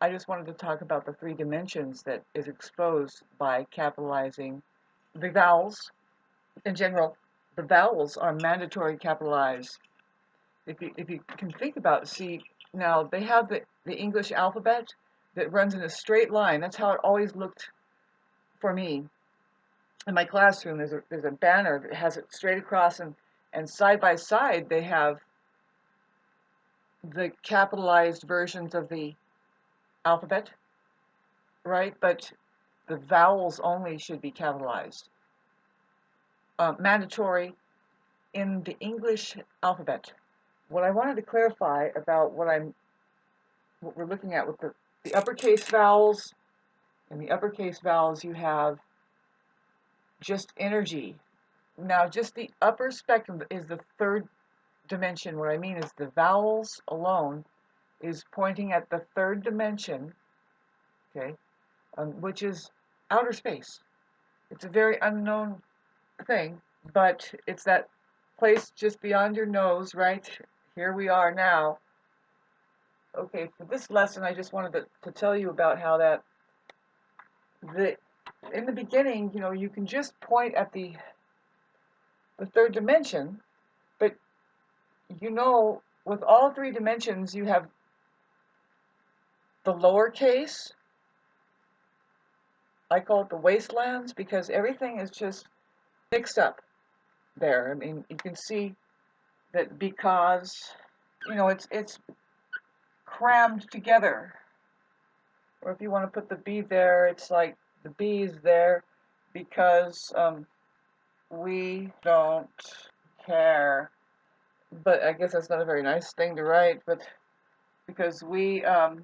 I just wanted to talk about the three dimensions that is exposed by capitalizing the vowels. In general, the vowels are mandatory capitalized. If you can think about, see, now they have the English alphabet that runs in a straight line. That's how it always looked for me. In my classroom, there's a banner that has it straight across, and side by side they have the capitalized versions of the alphabet, right? But the vowels only should be capitalized. Mandatory in the English alphabet. What I wanted to clarify about what we're looking at with the uppercase vowels. In the uppercase vowels, you have just energy. Now, just the upper spectrum is the third dimension. What I mean is the vowels alone is pointing at the third dimension, okay, which is outer space. It's a very unknown thing, but it's that place just beyond your nose, right? Here we are now. Okay, for this lesson, I just wanted to tell you about how that in the beginning, you can just point at the third dimension, but with all three dimensions, you have the lowercase. I call it the wastelands because everything is just mixed up there. I mean, you can see that because, it's crammed together. Or if you want to put the B there, it's like the B is there because we don't care. But I guess that's not a very nice thing to write, but because how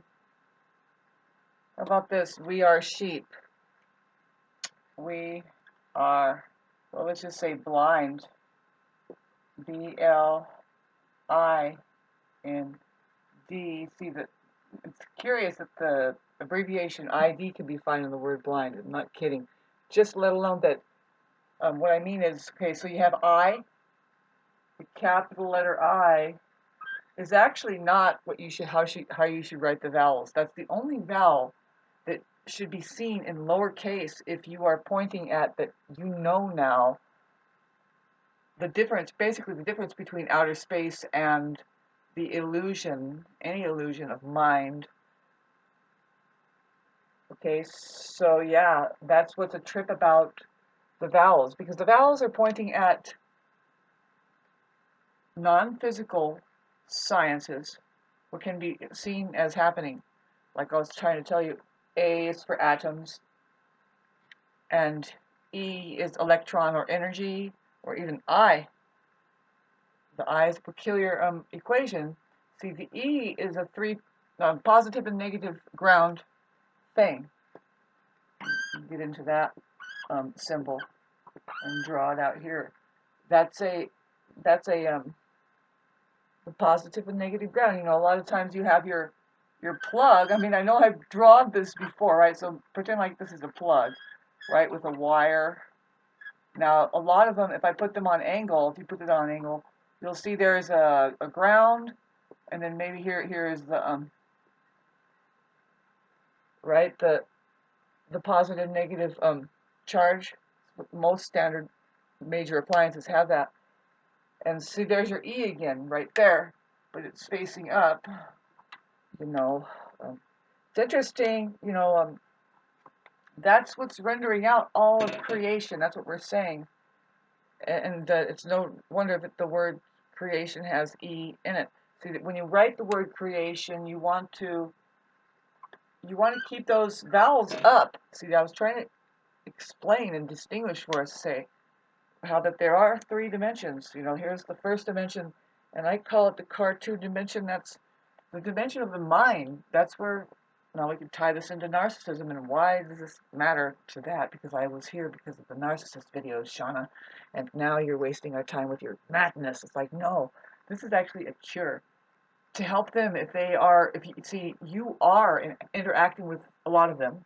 about this? We are sheep. We are, well, let's just say blind. B-L-I-N-D. See, that it's curious that the abbreviation ID can be found in the word blind. I'm not kidding. Just let alone that, what I mean is, okay, so you have I, the capital letter I is actually not what you should how you should write the vowels. That's the only vowel that should be seen in lowercase if you are pointing at that now the difference, basically the difference between outer space and the illusion, any illusion of mind. Okay, so yeah, that's what's a trip about the vowels, because the vowels are pointing at non-physical sciences, what can be seen as happening. Like I was trying to tell you, A is for atoms, and E is electron or energy, or even I. The I is a peculiar equation. See, the E is a positive and negative ground thing. Get into that symbol and draw it out here. That's a the positive and negative ground. A lot of times you have your plug. I mean, I know I've drawn this before, right? So pretend like this is a plug, right, with a wire. Now, a lot of them, if I put them on angle, if you put it on angle, you'll see there's a ground, and then maybe here is the right, the positive negative charge. Most standard major appliances have that. And see, there's your E again, right there, but it's facing up. It's interesting. That's what's rendering out all of creation. That's what we're saying, and it's no wonder that the word creation has E in it. See, that when you write the word creation, you want to keep those vowels up. See, I was trying to explain and distinguish for us, say, how that there are three dimensions. Here's the first dimension, and I call it the cartoon dimension. That's the dimension of the mind. That's where, now we can tie this into narcissism, and why does this matter to that? Because I was here because of the narcissist videos, Shauna, and now you're wasting our time with your madness. It's like, no, this is actually a cure to help them if you see, you are interacting with a lot of them.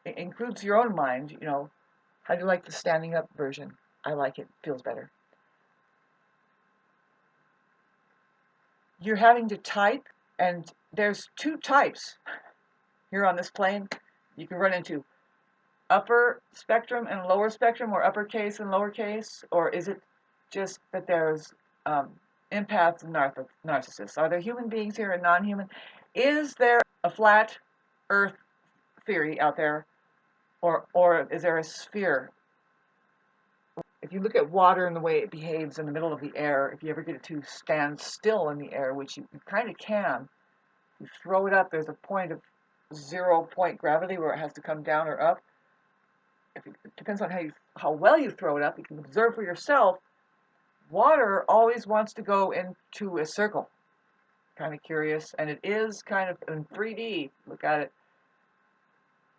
It includes your own mind. How do you like the standing up version? I like it. Feels better. You're having to type, and there's two types. here on this plane, you can run into upper spectrum and lower spectrum, or uppercase and lowercase, or is it just that there's empaths and narcissists? Are there human beings here and non-human? Is there a flat Earth theory out there, or is there a sphere? If you look at water and the way it behaves in the middle of the air, if you ever get it to stand still in the air, which you kind of can, you throw it up, there's a point of 0 point gravity where it has to come down or up. It depends on how well you throw it up. You can observe for yourself. Water always wants to go into a circle. Kind of curious, and it is kind of in 3D. Look at it.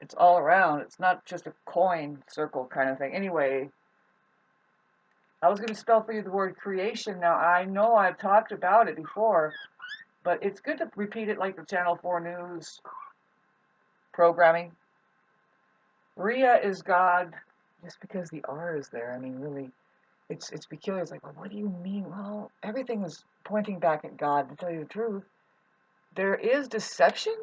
It's all around. It's not just a coin circle kind of thing. Anyway, I was going to spell for you the word creation. Now, I know I've talked about it before, but it's good to repeat it like the Channel 4 News programming. Rhea is God, just because the R is there. I mean, really, it's peculiar. It's like, well, what do you mean? Well, everything is pointing back at God, to tell you the truth. There is deception,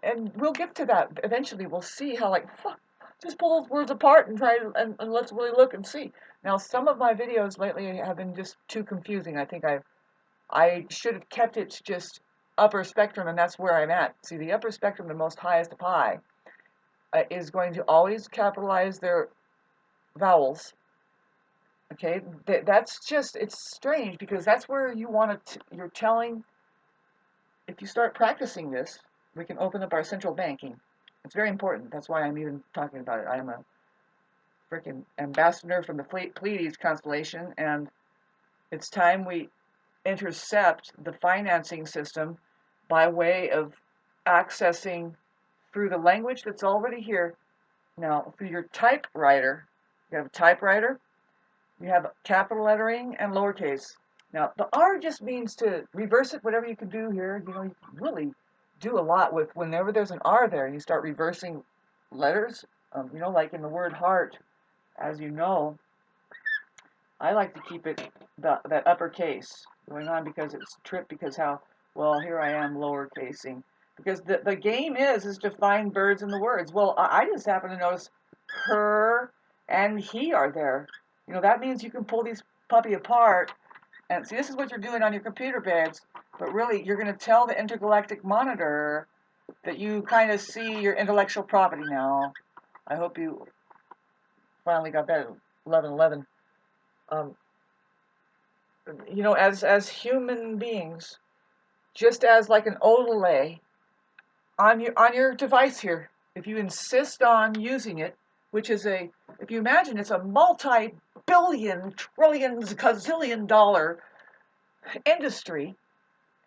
and we'll get to that eventually. We'll see how, like, just pull those words apart and try to, and let's really look and see. Now, some of my videos lately have been just too confusing. I think I should have kept it to just upper spectrum, and that's where I'm at. See, the upper spectrum, the most highest of high, is going to always capitalize their vowels. Okay, that's just, it's strange, because that's where you want to, you're telling, if you start practicing this, we can open up our central banking. It's very important. That's why I'm even talking about it. I am a freaking ambassador from the Pleiades constellation, and it's time we intercept the financing system by way of accessing through the language that's already here. Now, through your typewriter, you have a typewriter, you have capital lettering and lowercase. Now, the R just means to reverse it, whatever you can do here. You know, you can really do a lot with, whenever there's an R there, you start reversing letters. You know, like in the word heart, as you know, I like to keep it that uppercase going on, because it's tripped, because how, well, here I am lowercasing. Because the game is to find birds in the words. Well, I just happen to notice her and he are there. You know, that means you can pull these puppy apart. And see, this is what you're doing on your computer, babes. But really, you're going to tell the intergalactic monitor that you kind of see your intellectual property now. I hope you finally got that at 11:11. You know, as human beings, just as like an overlay on your device here, if you insist on using it, which is if you imagine, it's a multi-billion, trillions, gazillion dollar industry,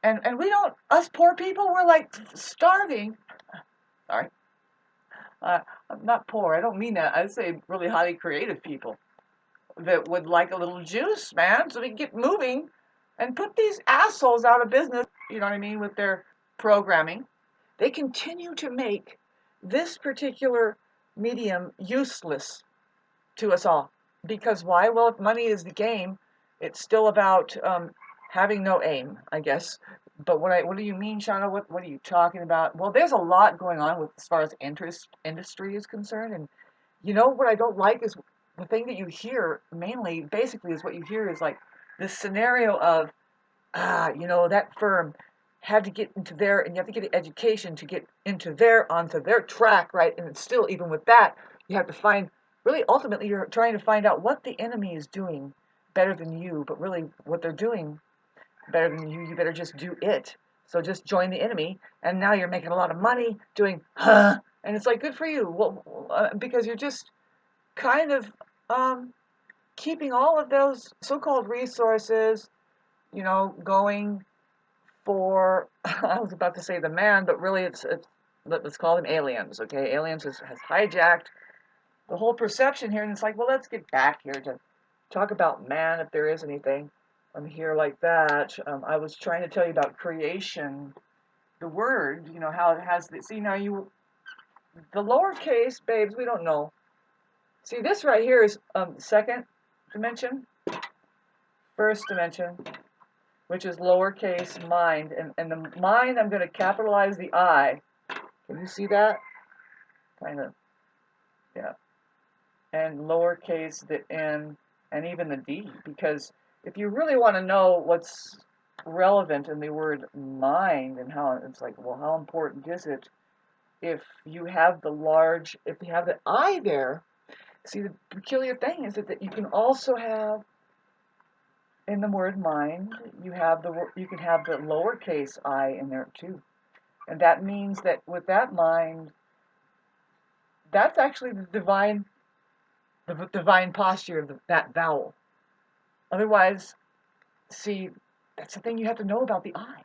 and we don't, us poor people, we're like starving. Sorry, I'm not poor. I don't mean that. I say really highly creative people that would like a little juice, man, so they can get moving and put these assholes out of business, you know what I mean, with their programming. They continue to make this particular medium useless to us all. Because why? Well, if money is the game, it's still about having no aim, I guess. But what do you mean, Shauna? What are you talking about? Well, there's a lot going on with, as far as industry is concerned. And you know what I don't like is the thing that you hear mainly, basically, is what you hear is like this scenario of, you know, that firm had to get into there, and you have to get an education to get into there, onto their track, right? And it's still, even with that, you have to find, really, ultimately, you're trying to find out what the enemy is doing better than you, but really, what they're doing better than you better just do it. So just join the enemy, and now you're making a lot of money doing, and it's like, good for you. Well, because you're just kind of keeping all of those so-called resources, you know, going for, I was about to say the man, but really it's let's call them aliens, okay? Aliens has hijacked the whole perception here, and it's like, well, let's get back here to talk about man, if there is anything. I'm here like that. I was trying to tell you about creation, the word, you know, how it has, see, now the lowercase, babes, we don't know. See, this right here is second dimension, first dimension, which is lowercase mind. And the mind, I'm going to capitalize the I. Can you see that? Kind of, yeah. And lowercase the n and even the d, because if you really want to know what's relevant in the word mind and how it's like, well, how important is it if you have if you have the I there? See, the peculiar thing is that you can also have in the word mind, you can have the lowercase I in there too, and that means that with that mind, that's actually the divine posture of that vowel. Otherwise, see, that's the thing you have to know about the I.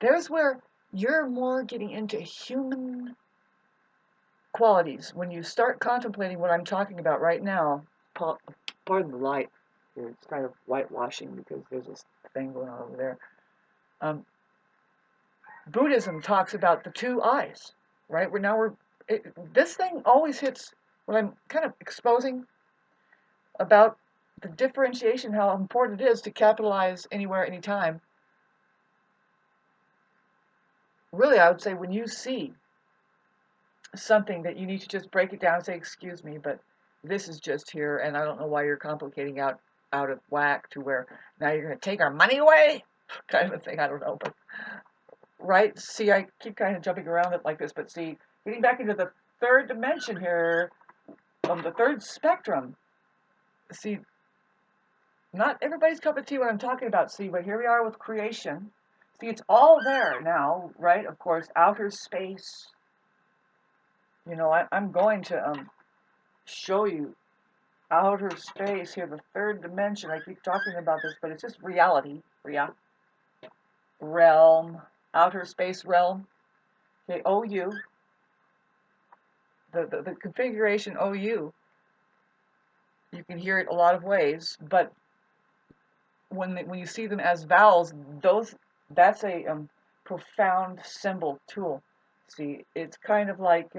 There's where you're more getting into human qualities. When you start contemplating what I'm talking about right now, pardon the light here, it's kind of whitewashing because there's this thing going on over there. Buddhism talks about the two I's, right? This thing always hits what I'm kind of exposing about the differentiation, how important it is to capitalize anywhere, anytime. Really, I would say when you see something that you need to just break it down and say, excuse me, but this is just here, and I don't know why you're complicating out of whack to where now you're going to take our money away, kind of a thing. I don't know, but right? See, I keep kind of jumping around it like this, but see, getting back into the third dimension here, the third spectrum. See, not everybody's cup of tea what I'm talking about. See, but here we are with creation. See, it's all there now, right? Of course, outer space. You know, I'm going to show you outer space here, the third dimension. I keep talking about this, but it's just reality. Realm, outer space realm. Okay, OU. The configuration OU. You can hear it a lot of ways, but when you see them as vowels, that's a profound symbol tool. See, it's kind of like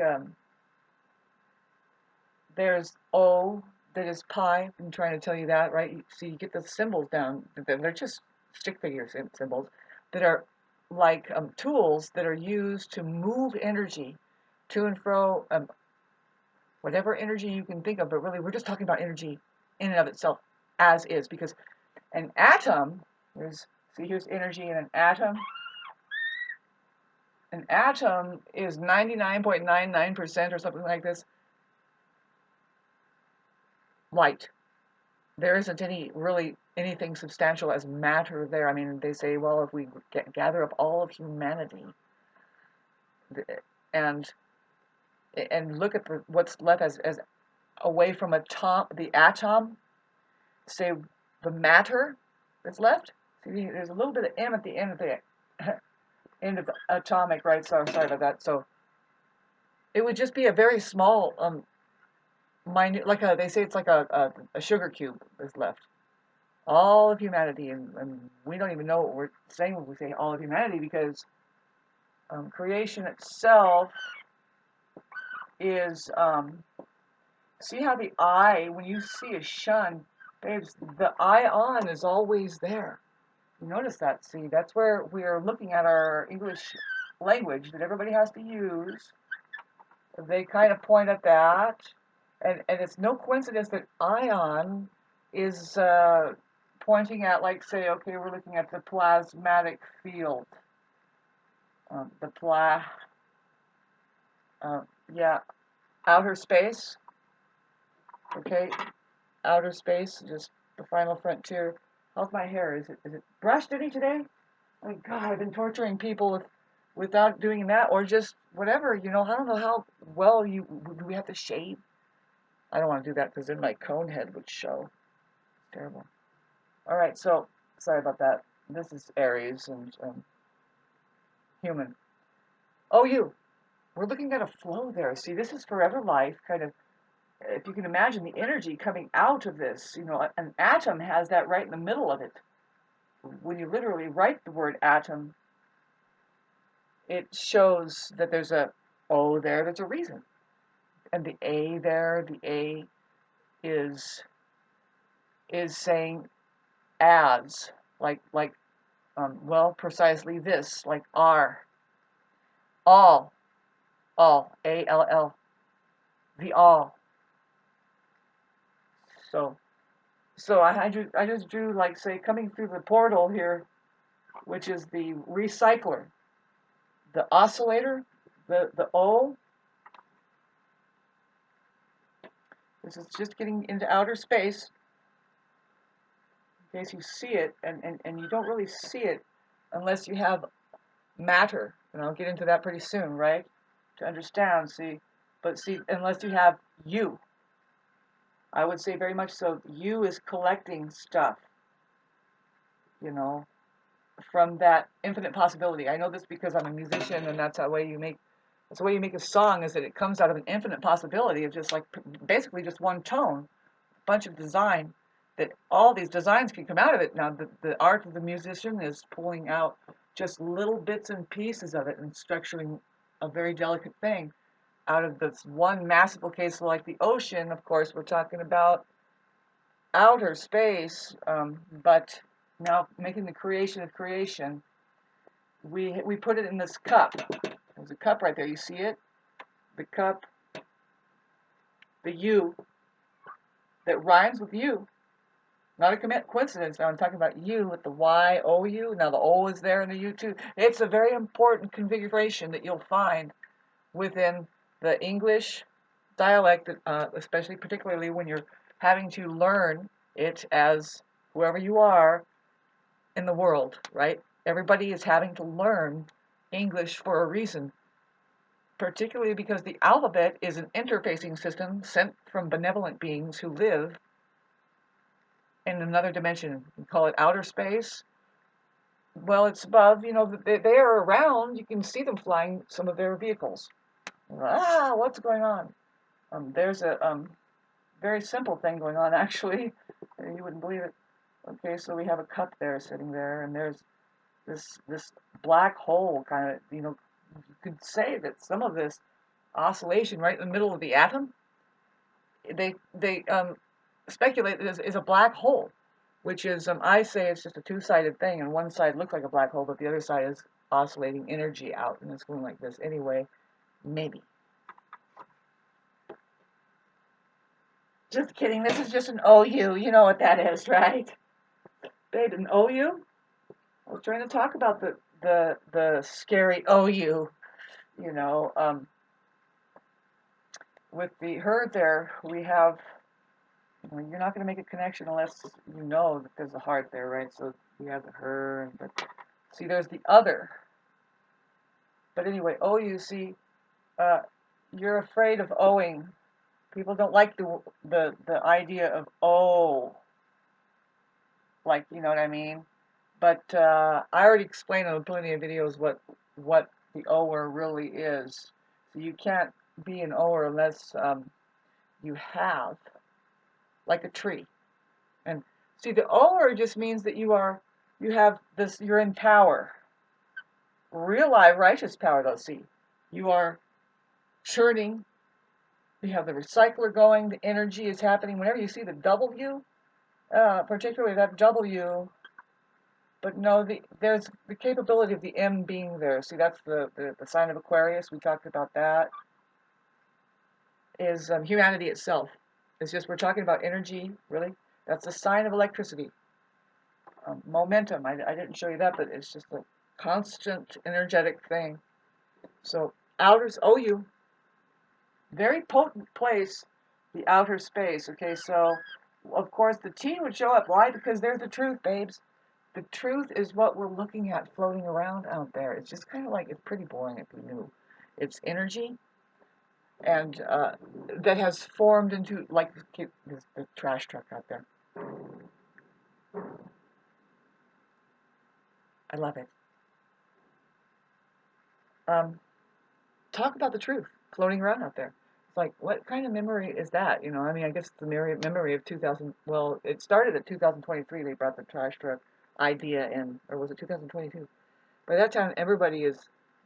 there's O that is pi. I'm trying to tell you that, right? See, you get the symbols down. They're just stick figure symbols that are like tools that are used to move energy to and fro, whatever energy you can think of. But really, we're just talking about energy in and of itself as is, because an atom, here's energy in an atom. An atom is 99.99% or something like this light. There isn't anything substantial as matter there. I mean, they say, well, if we gather up all of humanity and look at what's left as away from the atom, say the matter that's left. See, there's a little bit of M at the end of the end of the atomic, right? So sorry about that. So it would just be a very small, minute, they say it's like a sugar cube is left. All of humanity, and we don't even know what we're saying when we say all of humanity, because creation itself is, see how the I, when you see a shun, babes, the ion is always there. You notice that, see, that's where we are looking at our English language that everybody has to use. They kind of point at that, and it's no coincidence that ion is pointing at, like, say, okay, we're looking at the plasmatic field. Outer space. Okay, outer space, just the final frontier. How's my hair? Is it brushed any today? Oh God, I've been torturing people without doing that, or just whatever, I don't know how well do we have to shave? I don't want to do that because then my cone head would show. It's terrible. All right, so sorry about that. This is Aries and human. OU. We're looking at a flow there. See, this is forever life, kind of. If you can imagine the energy coming out of this, an atom has that right in the middle of it. When you literally write the word atom, it shows that there's a O there, there's a reason. And the A there, the A is saying as, precisely this, like are, all. all, A-L-L, the all. So I just drew, like, say, coming through the portal here, which is the recycler, the oscillator, the O. This is just getting into outer space, in case you see it, and you don't really see it unless you have matter, and I'll get into that pretty soon, right? To understand, see, but see, unless you have you, I would say very much so, you is collecting stuff, you know, from that infinite possibility. I know this because I'm a musician, and that's the way you make a song, is that it comes out of an infinite possibility of just like basically just one tone, a bunch of design, that all these designs can come out of it. Now the art of the musician is pulling out just little bits and pieces of it and structuring a very delicate thing out of this one massive case, like the ocean. Of course, we're talking about outer space, but now making the creation of creation, we put it in this cup. There's a cup right there. You see it? The cup, the U, that rhymes with you. Not a coincidence. Now I'm talking about you with the Y-O-U. Now the O is there in the U too. It's a very important configuration that you'll find within the English dialect, especially particularly when you're having to learn it as whoever you are in the world, right? Everybody is having to learn English for a reason, particularly because the alphabet is an interfacing system sent from benevolent beings who live in another dimension. We call it outer space. Well, it's above, you know, they are around. You can see them flying some of their vehicles. What's going on? There's a very simple thing going on, actually. You wouldn't believe it. Okay, so we have a cup there sitting there, and there's this black hole kind of, you know, you could say that some of this oscillation right in the middle of the atom, they speculate is a black hole, which is, I say it's just a two-sided thing, and one side looks like a black hole, but the other side is oscillating energy out, and it's going like this. Anyway, maybe. Just kidding. This is just an OU. You know what that is, right? Babe, an OU? I was trying to talk about the scary OU, you know. With the herd there, we have, well, you're not going to make a connection unless you know that there's a heart there, right? So we have the herd, but see, there's the other. But anyway, OU, see, you're afraid of owing. People don't like the idea of oh, like, you know what I mean? But I already explained in plenty of videos what the ower really is. So you can't be an ower unless you have, like a tree. And see, the ower just means that you're in power. Real live righteous power, though, see. You are churning. You have the recycler going. The energy is happening. Whenever you see the W, particularly that W, but no, there's the capability of the M being there. See, that's the sign of Aquarius. We talked about that. Is humanity itself. It's just we're talking about energy, really. That's the sign of electricity. Momentum. I didn't show you that, but it's just a constant energetic thing. So outer's OU. Very potent place, the outer space. Okay, so of course the T would show up. Why? Because there's the truth, babes. The truth is what we're looking at floating around out there. It's just kind of like, it's pretty boring if you knew. It's energy, and that has formed into, like, the trash truck out there. I love it. Talk about the truth floating around out there. It's like, what kind of memory is that? You know, I mean, I guess the memory of 2000. Well, it started at 2023. They brought the trash truck idea in, or was it 2022? By that time, everybody is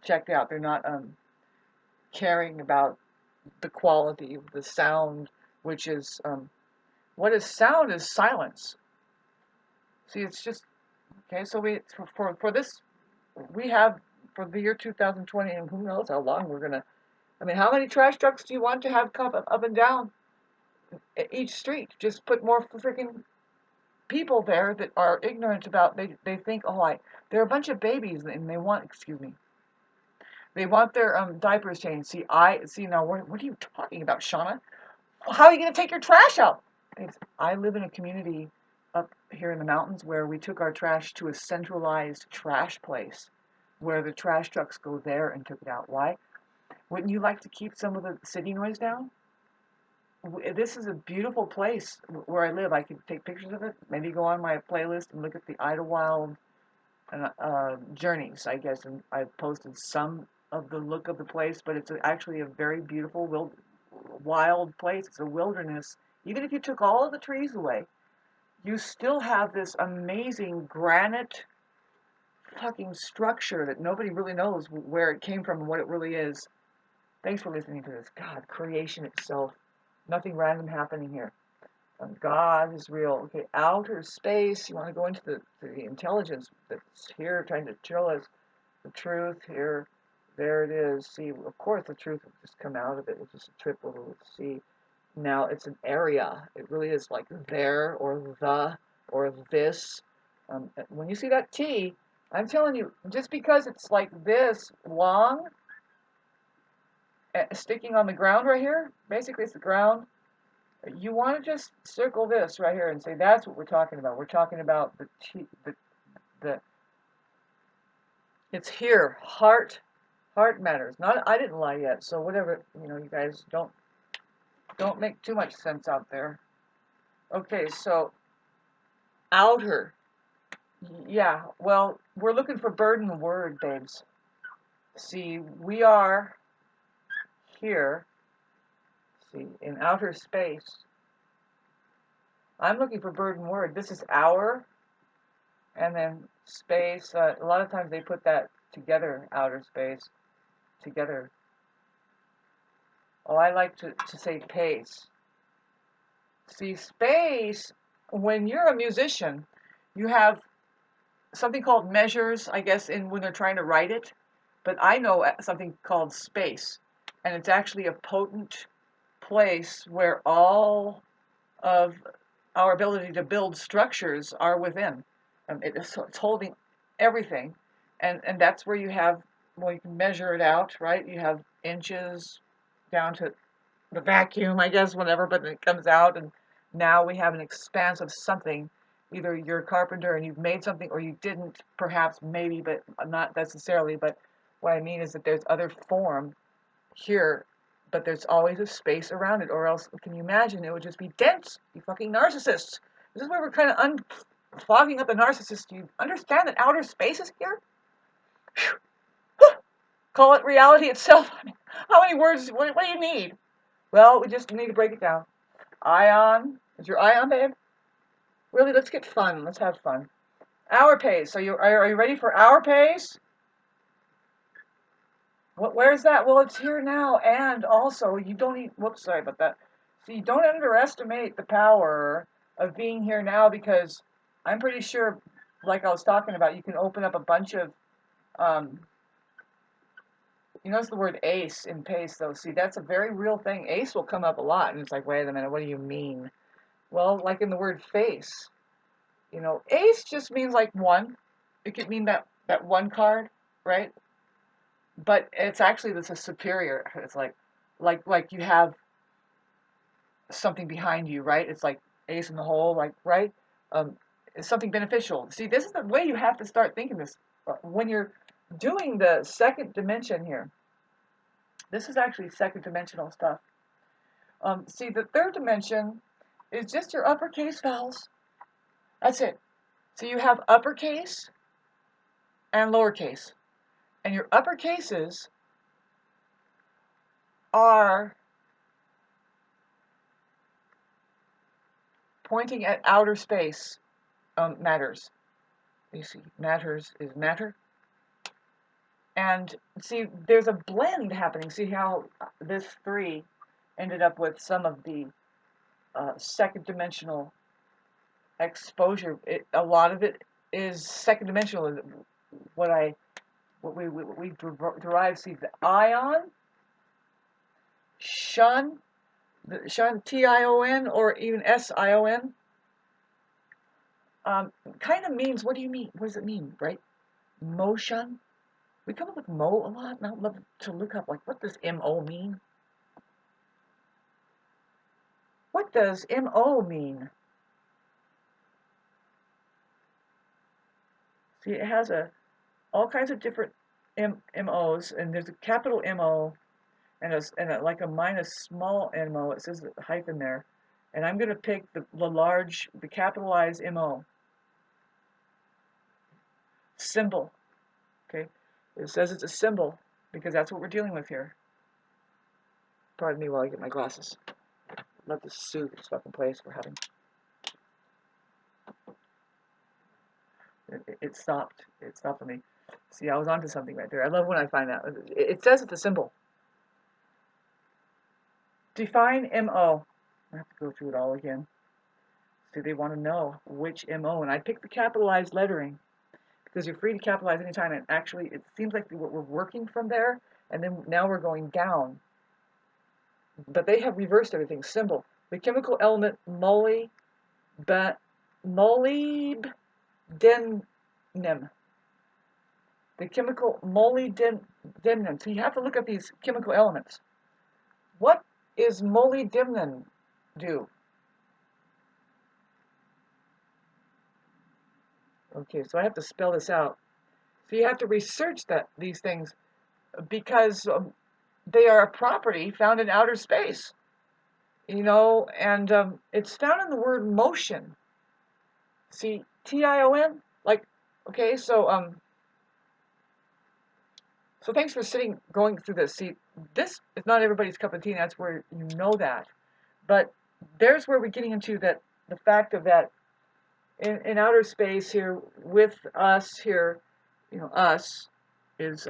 checked out. They're not caring about the quality of the sound, which is what is sound is silence. See, it's just okay. So for this, we have for the year 2020, and who knows how long we're gonna I mean, how many trash trucks do you want to have come up and down each street? Just put more freaking people there that are ignorant about, they think, oh, they're a bunch of babies and they want, excuse me, they want their diapers changed. See now, what are you talking about, Shauna? How are you going to take your trash out? I live in a community up here in the mountains where we took our trash to a centralized trash place where the trash trucks go there and took it out. Why? Wouldn't you like to keep some of the city noise down? This is a beautiful place where I live. I could take pictures of it, maybe go on my playlist and look at the Idlewild journeys, I guess. And I've posted some of the look of the place, but it's actually a very beautiful, wild place. It's a wilderness. Even if you took all of the trees away, you still have this amazing granite fucking structure that nobody really knows where it came from and what it really is. Thanks for listening to this. God, creation itself. Nothing random happening here. God is real. Okay, outer space. You want to go into the intelligence that's here trying to tell us the truth here. There it is. See, of course the truth will just come out of it. It's just a triple C. Now it's an area. It really is like there or the or this. When you see that T, I'm telling you, just because it's like this long, sticking on the ground right here, basically it's the ground, you want to just circle this right here and say that's what we're talking about. We're talking about the T, the it's here. Heart matters. Not, I didn't lie yet, so whatever, you guys don't make too much sense out there. Okay, so outer. Yeah, well, we're looking for bird in the word, babes. See, we are here, see, in outer space. I'm looking for bird and word. This is our, and then space. A lot of times they put that together, outer space, together. Oh, I like to say pace. See, space, when you're a musician, you have something called measures, I guess, when they're trying to write it. But I know something called space, and it's actually a potent place where all of our ability to build structures are within. It's holding everything, and that's where you have, well, you can measure it out, right? You have inches down to the vacuum, I guess, whatever, but it comes out, and now we have an expanse of something. Either you're a carpenter and you've made something, or you didn't, perhaps, maybe, but not necessarily. But what I mean is that there's other form here, but there's always a space around it, or else, can you imagine, it would just be dense, you fucking narcissists. This is where we're kind of fogging up the narcissist. Do you understand that outer space is here? Call it reality itself. I mean, how many words, what do you need? Well, we just need to break it down. Ion. Is your ion, babe? Really, let's get fun. Let's have fun. Hour pace. So are you ready for hour pace? Where's that? Well, it's here now. And also, you don't need, whoops, sorry about that. So you don't underestimate the power of being here now, because I'm pretty sure, like I was talking about, you can open up a bunch of, you notice the word ace in pace, though. See, that's a very real thing. Ace will come up a lot, and it's like, wait a minute, what do you mean? Well, like in the word face, ace just means like one. It could mean that one card, right? But it's actually, this is superior. It's like you have something behind you, right? It's like ace in the hole, like, right? It's something beneficial. See, this is the way you have to start thinking this. When you're doing the second dimension here, this is actually second dimensional stuff. See, the third dimension is just your uppercase vowels. That's it. So you have uppercase and lowercase. And your uppercases are pointing at outer space, matters. You see, matters is matter. And see, there's a blend happening. See how this 3 ended up with some of the second dimensional exposure. A lot of it is second dimensional. What we derive. See, the ion shun, shun TION or even SION, kind of means, what do you mean? What does it mean, right? Motion. We come up with mo a lot, and I'd love to look up, like, what does MO mean? What does MO mean? See, it has all kinds of different MOs, and there's a capital MO and like a minus small MO. It says the hyphen there, and I'm going to pick the capitalized MO symbol. Okay, it says it's a symbol because that's what we're dealing with here. Pardon me while I get my glasses. Let this soothe this fucking place we're having. It stopped. It stopped for me. See, I was onto something right there. I love when I find that. It says it's a symbol. Define MO. I have to go through it all again. So they want to know which MO. And I picked the capitalized lettering because you're free to capitalize anytime. And actually, it seems like we're working from there. And then now we're going down. But they have reversed everything. Symbol. The chemical element molybdenum. The chemical molybdenum. So you have to look at these chemical elements. What is molybdenum do? Okay, so I have to spell this out. So you have to research these things because they are a property found in outer space, and it's found in the word motion. See, TION, like, okay, so thanks for going through this. See, this is not everybody's cup of tea, and that's where you know that. But there's where we're getting into the fact of that in outer space here with us here, us is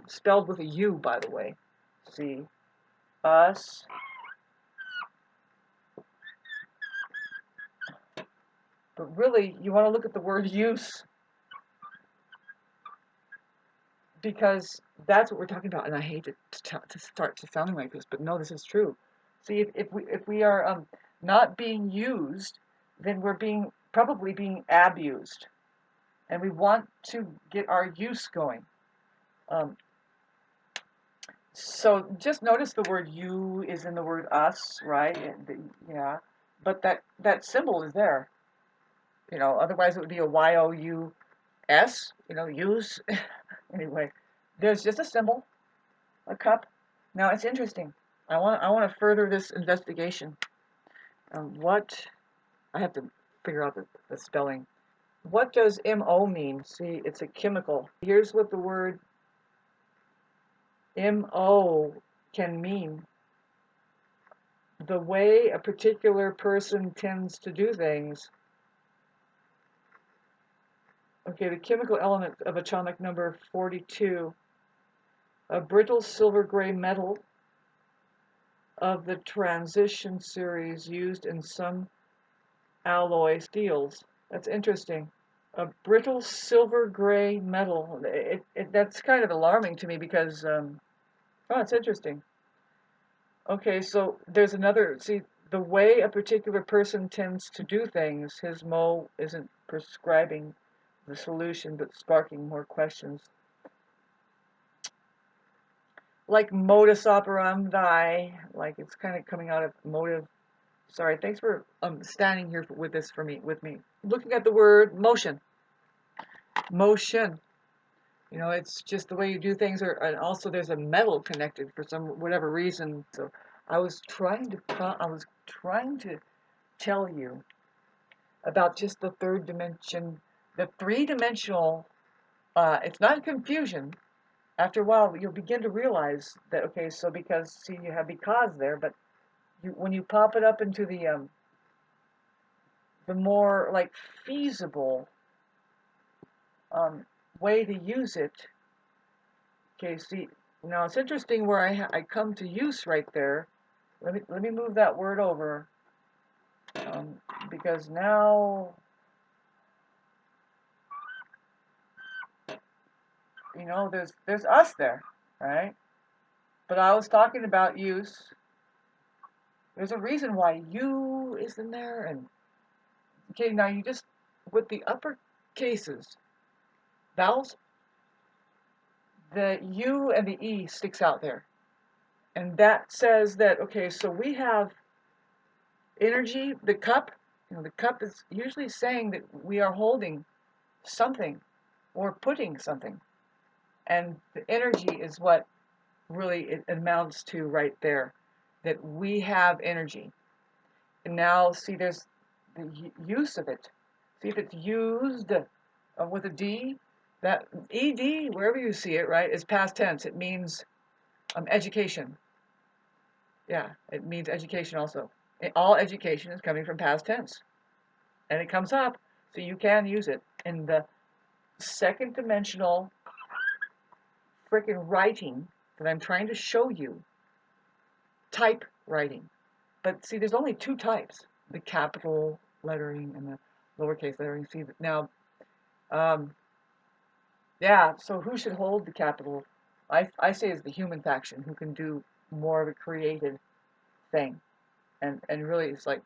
spelled with a U, by the way. See, us. But really, you want to look at the word use because that's what we're talking about. And I hate to start sounding like this, but no, this is true. See, if we are not being used, then we're probably being abused, and we want to get our use going. So just notice the word you is in the word us, right? Yeah, but that symbol is there. Otherwise it would be a YOUS, use. Anyway, there's just a symbol, a cup. Now it's interesting. I want to further this investigation. What I have to figure out the spelling. What does MO mean? See, it's a chemical. Here's what the word MO can mean. The way a particular person tends to do things. Okay, the chemical element of atomic number 42. A brittle silver gray metal of the transition series used in some alloy steels. That's interesting. A brittle silver gray metal. That's kind of alarming to me because, it's interesting. Okay, so there's another, see, the way a particular person tends to do things, his Mo isn't prescribing the solution but sparking more questions. Like modus operandi, like it's kind of coming out of motive. Sorry, thanks for standing here with me. Looking at the word motion. Motion. It's just the way you do things, and also there's a metal connected for whatever reason. So I was trying to tell you about just the third dimension, the three-dimensional. It's not confusion. After a while, you'll begin to realize that, okay, so you have because there, but when you pop it up into the more like feasible way to use it. Okay, see, now it's interesting where I come to use right there. Let me move that word over because now there's us there, right? But I was talking about use. There's a reason why U is in there. And okay, now you just, with the upper cases, vowels, the U and the E sticks out there. And that says that, okay, so we have energy, the cup, the cup is usually saying that we are holding something or putting something. And the energy is what really it amounts to right there, that we have energy. And now, see, there's the use of it. See if it's used with a D, that ED, wherever you see it, right, is past tense. It means education. Yeah, it means education also. All education is coming from past tense. And it comes up, so you can use it in the second dimensional frickin' writing that I'm trying to show you. Type writing. But see, there's only two types, the capital lettering and the lowercase lettering. See, now, yeah, so who should hold the capital? I say it's the human faction who can do more of a creative thing. And really, it's like,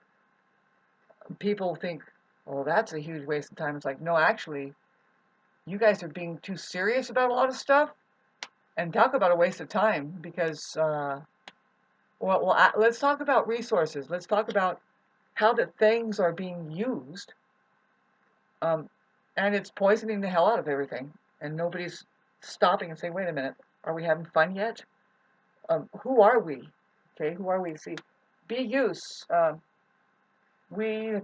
people think, oh, that's a huge waste of time. It's like, no, actually, you guys are being too serious about a lot of stuff. And talk about a waste of time, because, let's talk about resources. Let's talk about how the things are being used. And it's poisoning the hell out of everything. And nobody's stopping and saying, wait a minute, are we having fun yet? Who are we? Okay, who are we? See, be use. The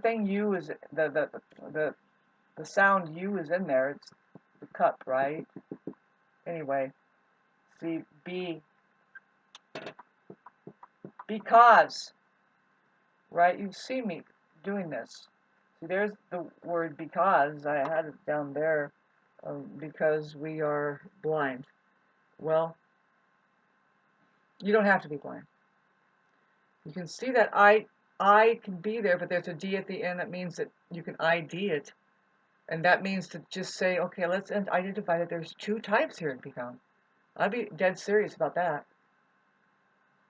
thing U is the sound U is in there. It's the cup, right? Anyway, see, because, right? You see me doing this. See, there's the word because. I had it down there, because we are blind. Well, you don't have to be blind. You can see that I can be there, but there's a D at the end. That means that you can ID it. And that means to just say, okay, let's identify that there's two types here to be found. I'd be dead serious about that.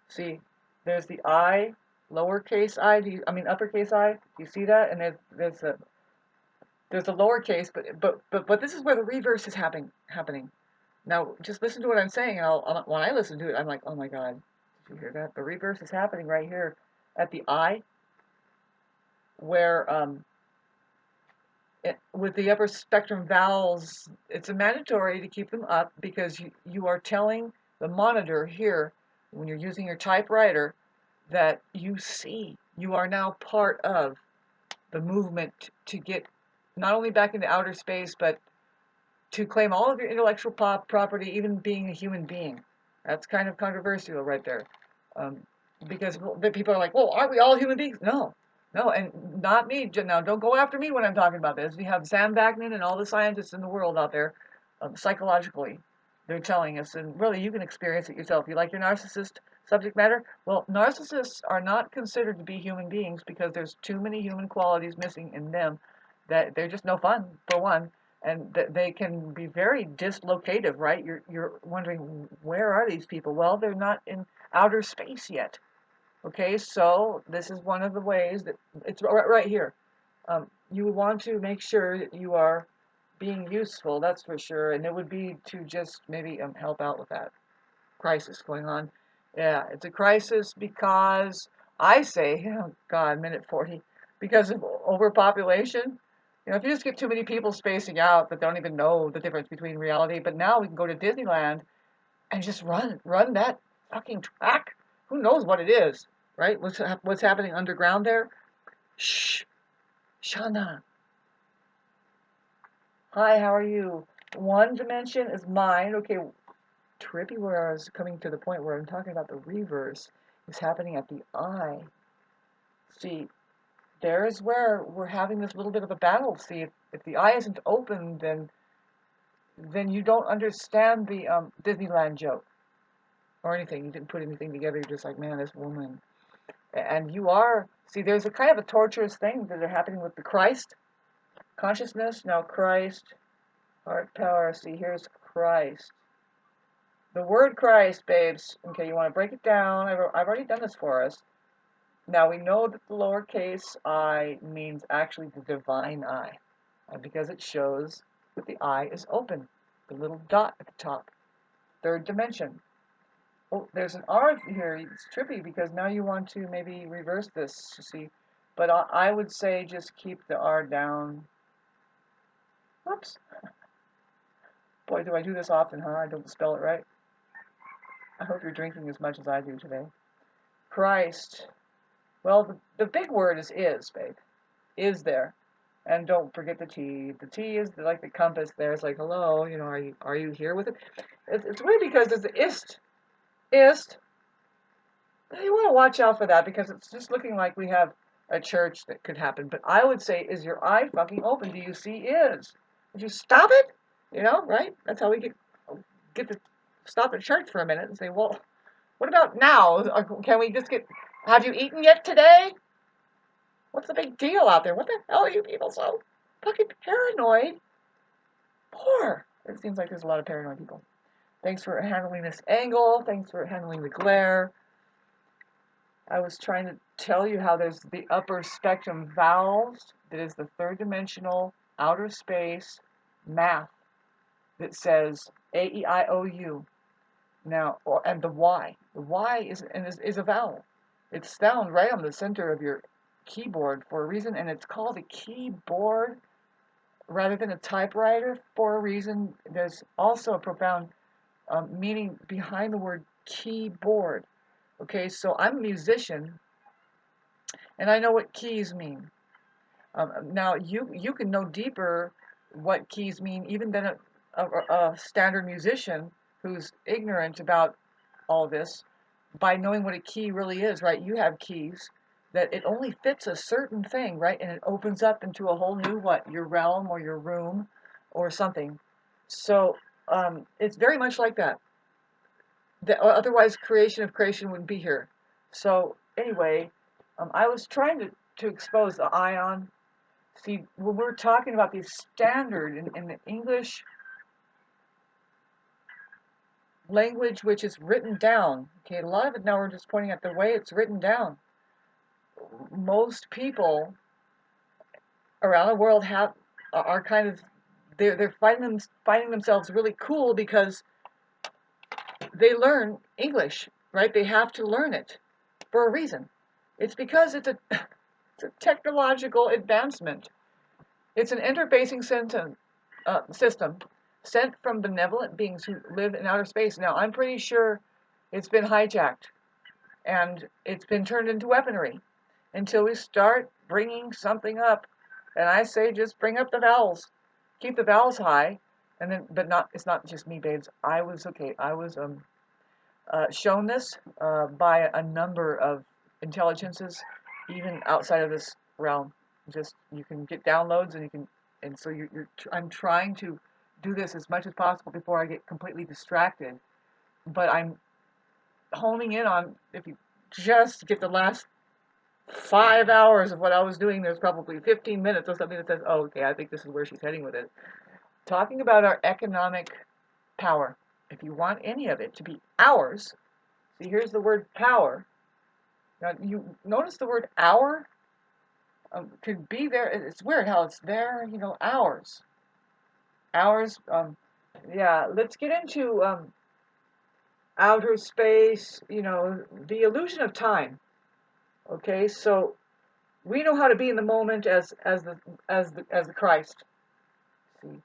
See, there's the I, lowercase I, uppercase I. Do you see that? And there's a lowercase, but this is where the reverse is happening. Now, just listen to what I'm saying, and when I listen to it, I'm like, oh my God, did you hear that? The reverse is happening right here at the I, where with the upper spectrum vowels, it's a mandatory to keep them up, because you are telling the monitor here, when you're using your typewriter, that you are now part of the movement to get not only back into outer space, but to claim all of your intellectual property, even being a human being. That's kind of controversial right there. Because people are like, well, aren't we all human beings? No, and not me. Now, don't go after me when I'm talking about this. We have Sam Backman and all the scientists in the world out there, psychologically, they're telling us, and really, you can experience it yourself. You like your narcissist subject matter? Well, narcissists are not considered to be human beings, because there's too many human qualities missing in them, that they're just no fun, for one. And they can be very dislocative, right? You're wondering, where are these people? Well, they're not in outer space yet. Okay, so this is one of the ways that it's right here. You want to make sure that you are being useful, that's for sure, and it would be to just maybe help out with that crisis going on. Yeah, it's a crisis because I say, oh God, minute 40, because of overpopulation. If you just get too many people spacing out that don't even know the difference between reality, but now we can go to Disneyland and just run that fucking track. Who knows what it is, right? What's happening underground there? Shh, Shauna. Hi, how are you? One dimension is mine. Okay, trippy, where I was coming to the point where I'm talking about the reverse is happening at the I. See, there's where we're having this little bit of a battle. See, if the I isn't open, then you don't understand the Disneyland joke or anything. You didn't put anything together. You're just like, man, this woman. And you are, see, there's a kind of a torturous thing that are happening with the Christ consciousness. Now, Christ, heart power. See, here's Christ. The word Christ, babes. Okay, you want to break it down. I've already done this for us. Now we know that the lowercase I means actually the divine I, because it shows that the I is open, the little dot at the top, third dimension. Oh, there's an R here. It's trippy because now you want to maybe reverse this, you see. But I would say just keep the R down. Whoops. Boy, do I do this often, huh? I don't spell it right. I hope you're drinking as much as I do today. Christ. Well, the big word is, babe. Is there. And don't forget the T. The T is like the compass there. It's like, hello, you know, are you here with it? It's weird because there's the ist. Ist. You want to watch out for that because it's just looking like we have a church that could happen. But I would say, is your eye fucking open? Do you see is? Would you stop it? You know, right? That's how we get to stop at church for a minute and say, well, what about now? Can we just get, have you eaten yet today? What's the big deal out there? What the hell are you people so fucking paranoid? Poor. It seems like there's a lot of paranoid people. Thanks for handling this angle. Thanks for handling the glare. I was trying to tell you how there's the upper spectrum vowels, that is the third dimensional outer space math that says A-E-I-O-U. Now, and the Y. The Y is a vowel. It's found right on the center of your keyboard for a reason, and it's called a keyboard rather than a typewriter for a reason. There's also a profound meaning behind the word keyboard. Okay, so I'm a musician, and I know what keys mean. Now, you can know deeper what keys mean even than a standard musician who's ignorant about all this by knowing what a key really is, right? You have keys that it only fits a certain thing, right? And it opens up into a whole new what? Your realm or your room or something. So it's very much like that. Otherwise, creation of creation wouldn't be here. So anyway, I was trying to expose the ion. See, when we're talking about the standard in the English language, which is written down, okay, a lot of it now we're just pointing at the way it's written down. Most people around the world are kind of they're finding themselves really cool because they learn English, right? They have to learn it for a reason. It's because it's a technological advancement. It's an interfacing system sent from benevolent beings who live in outer space. Now, I'm pretty sure it's been hijacked and it's been turned into weaponry until we start bringing something up. And I say just bring up the vowels. Keep the vowels high. And then, but not, it's not just me, babes. I was shown this by a number of intelligences, even outside of this realm. Just you can get downloads, and you can, and so I'm trying to do this as much as possible before I get completely distracted. But I'm honing in on if you just get the last 5 hours of what I was doing. There's probably 15 minutes or something that says, "Oh, okay, I think this is where she's heading with it." Talking about our economic power. If you want any of it to be ours, see, here's the word power. Now, you notice the word our could be there. It's weird how it's there, you know, ours. Ours, yeah, let's get into outer space, you know, the illusion of time. Okay, so we know how to be in the moment as the Christ. See,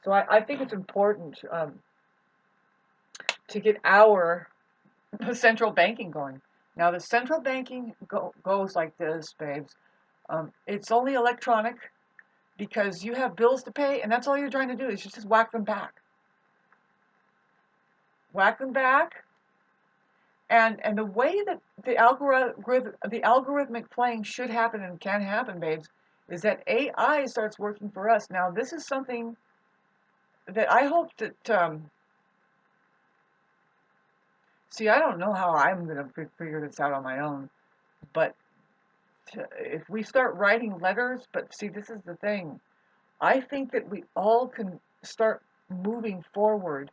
so I think it's important to get our central banking going. Now, the central banking goes like this, babes. It's only electronic because you have bills to pay, and that's all you're trying to do is just whack them back. Whack them back, and the way that the algorithmic playing should happen and can happen, babes, is that AI starts working for us. Now, this is something that I hope that see, I don't know how I'm going to figure this out on my own, but if we start writing letters, but see, this is the thing. I think that we all can start moving forward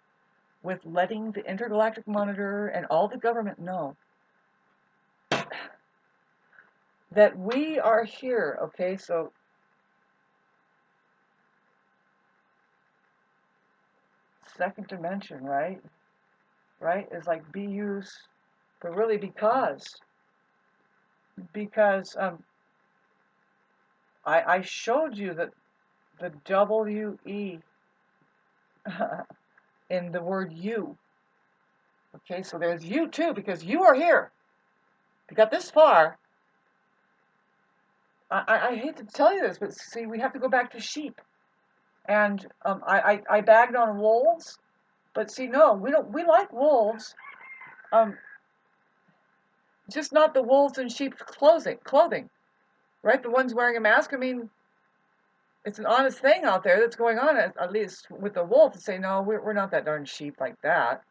with letting the intergalactic monitor and all the government know that we are here, okay? So second dimension, right? Right? Is like be use, but really because I showed you that the WE in the word you. Okay, so there's you too, because you are here. If you got this far, I hate to tell you this, but see, we have to go back to sheep. And I bagged on wolves, but see, no, we like wolves, just not the wolves in sheep's clothing, right? The ones wearing a mask. I mean, it's an honest thing out there that's going on, at least with the wolf, to say, no, we're not that darn sheep like that.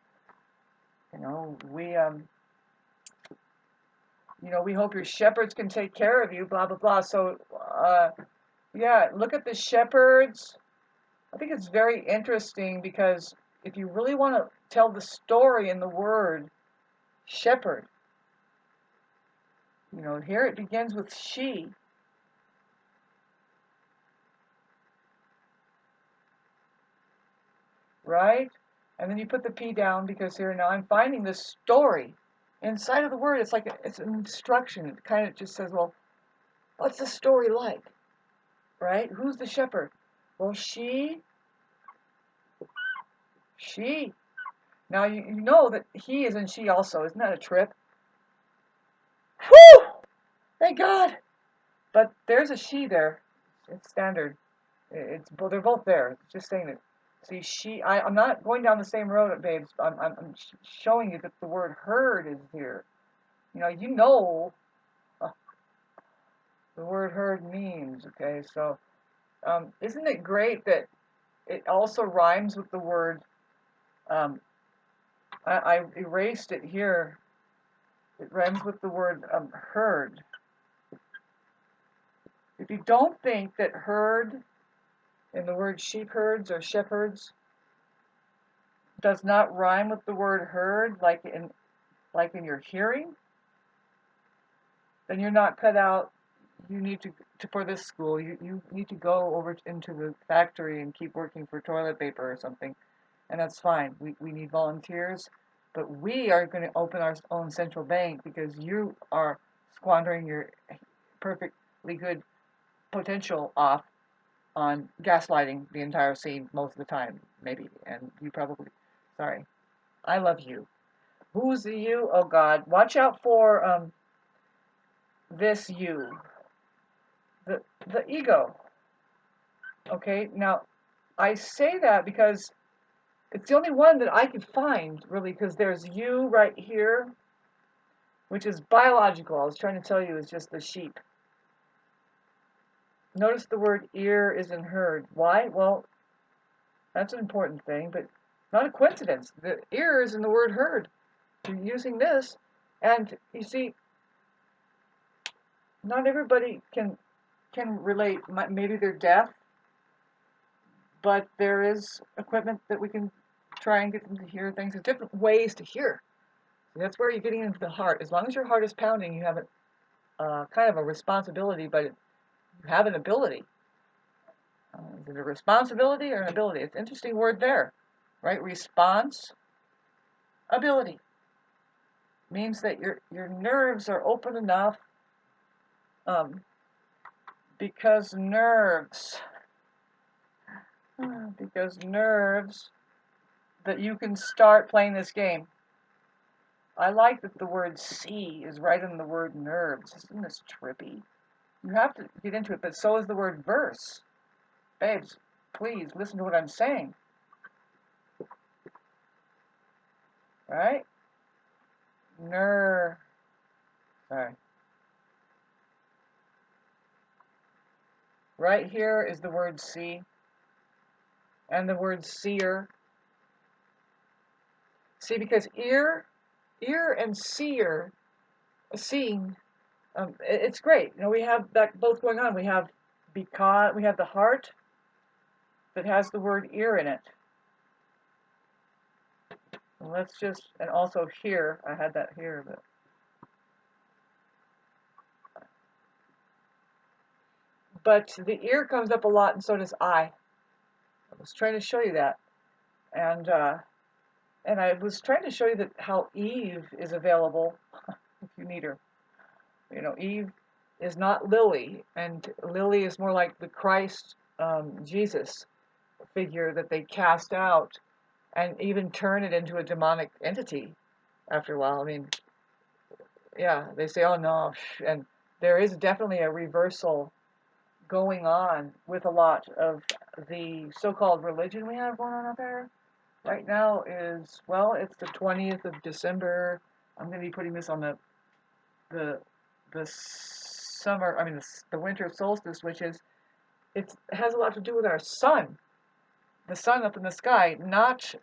We hope your shepherds can take care of you, blah, blah, blah. So, yeah, look at the shepherds. I think it's very interesting because if you really want to tell the story in the word shepherd, here it begins with she. Right? And then you put the P down because here now I'm finding this story. Inside of the word, it's like it's an instruction. It kind of just says, well, what's the story like? Right? Who's the shepherd? Well, she. Now you know that he is in she also. Isn't that a trip? Whew! Thank God. But there's a she there. It's standard. They're both there. It's just saying it. See, I'm not going down the same road, babes. I'm showing you that the word heard is here. You know the word heard means, okay? So, isn't it great that it also rhymes with the word, I erased it here. It rhymes with the word heard. If you don't think that heard in the word sheep herds or shepherds does not rhyme with the word heard, like in your hearing, then you're not cut out. You need to for this school. You need to go over into the factory and keep working for toilet paper or something, and that's fine. We need volunteers, but we are going to open our own central bank because you are squandering your perfectly good potential off on gaslighting the entire scene most of the time, maybe, and you probably. Sorry, I love you. Who's the you? Oh God, watch out for this you. The ego. Okay, now I say that because it's the only one that I could find, really, because there's you right here, which is biological. I was trying to tell you, it's just the sheep. Notice the word ear isn't heard. Why? Well, that's an important thing, but not a coincidence. The ear is in the word heard. You're using this, and you see, not everybody can relate. Maybe they're deaf, but there is equipment that we can try and get them to hear things. There's different ways to hear. That's where you're getting into the heart. As long as your heart is pounding, you have kind of a responsibility, but you have an ability. Is it a responsibility or an ability? It's an interesting word there, right? Response ability means that your nerves are open enough, because nerves that you can start playing this game. I like that the word see is right in the word nerves. Isn't this trippy? You have to get into it, but so is the word verse. Babes, please listen to what I'm saying. Right? Sorry. Right here is the word see and the word seer. See, because ear and seer, seeing, it's great. We have that both going on. We have the heart that has the word ear in it. And also here, I had that here, but But the ear comes up a lot, and so does I. I was trying to show you that. And I was trying to show you that how Eve is available if you need her. You know, Eve is not Lily, and Lily is more like the Christ, Jesus figure that they cast out and even turn it into a demonic entity after a while. I mean, yeah, they say, oh no, and there is definitely a reversal going on with a lot of the so-called religion we have going on out there. Right now is, well, it's the 20th of December. I'm going to be putting this on the summer, I mean the winter solstice, which is, it has a lot to do with our sun, the sun up in the sky, not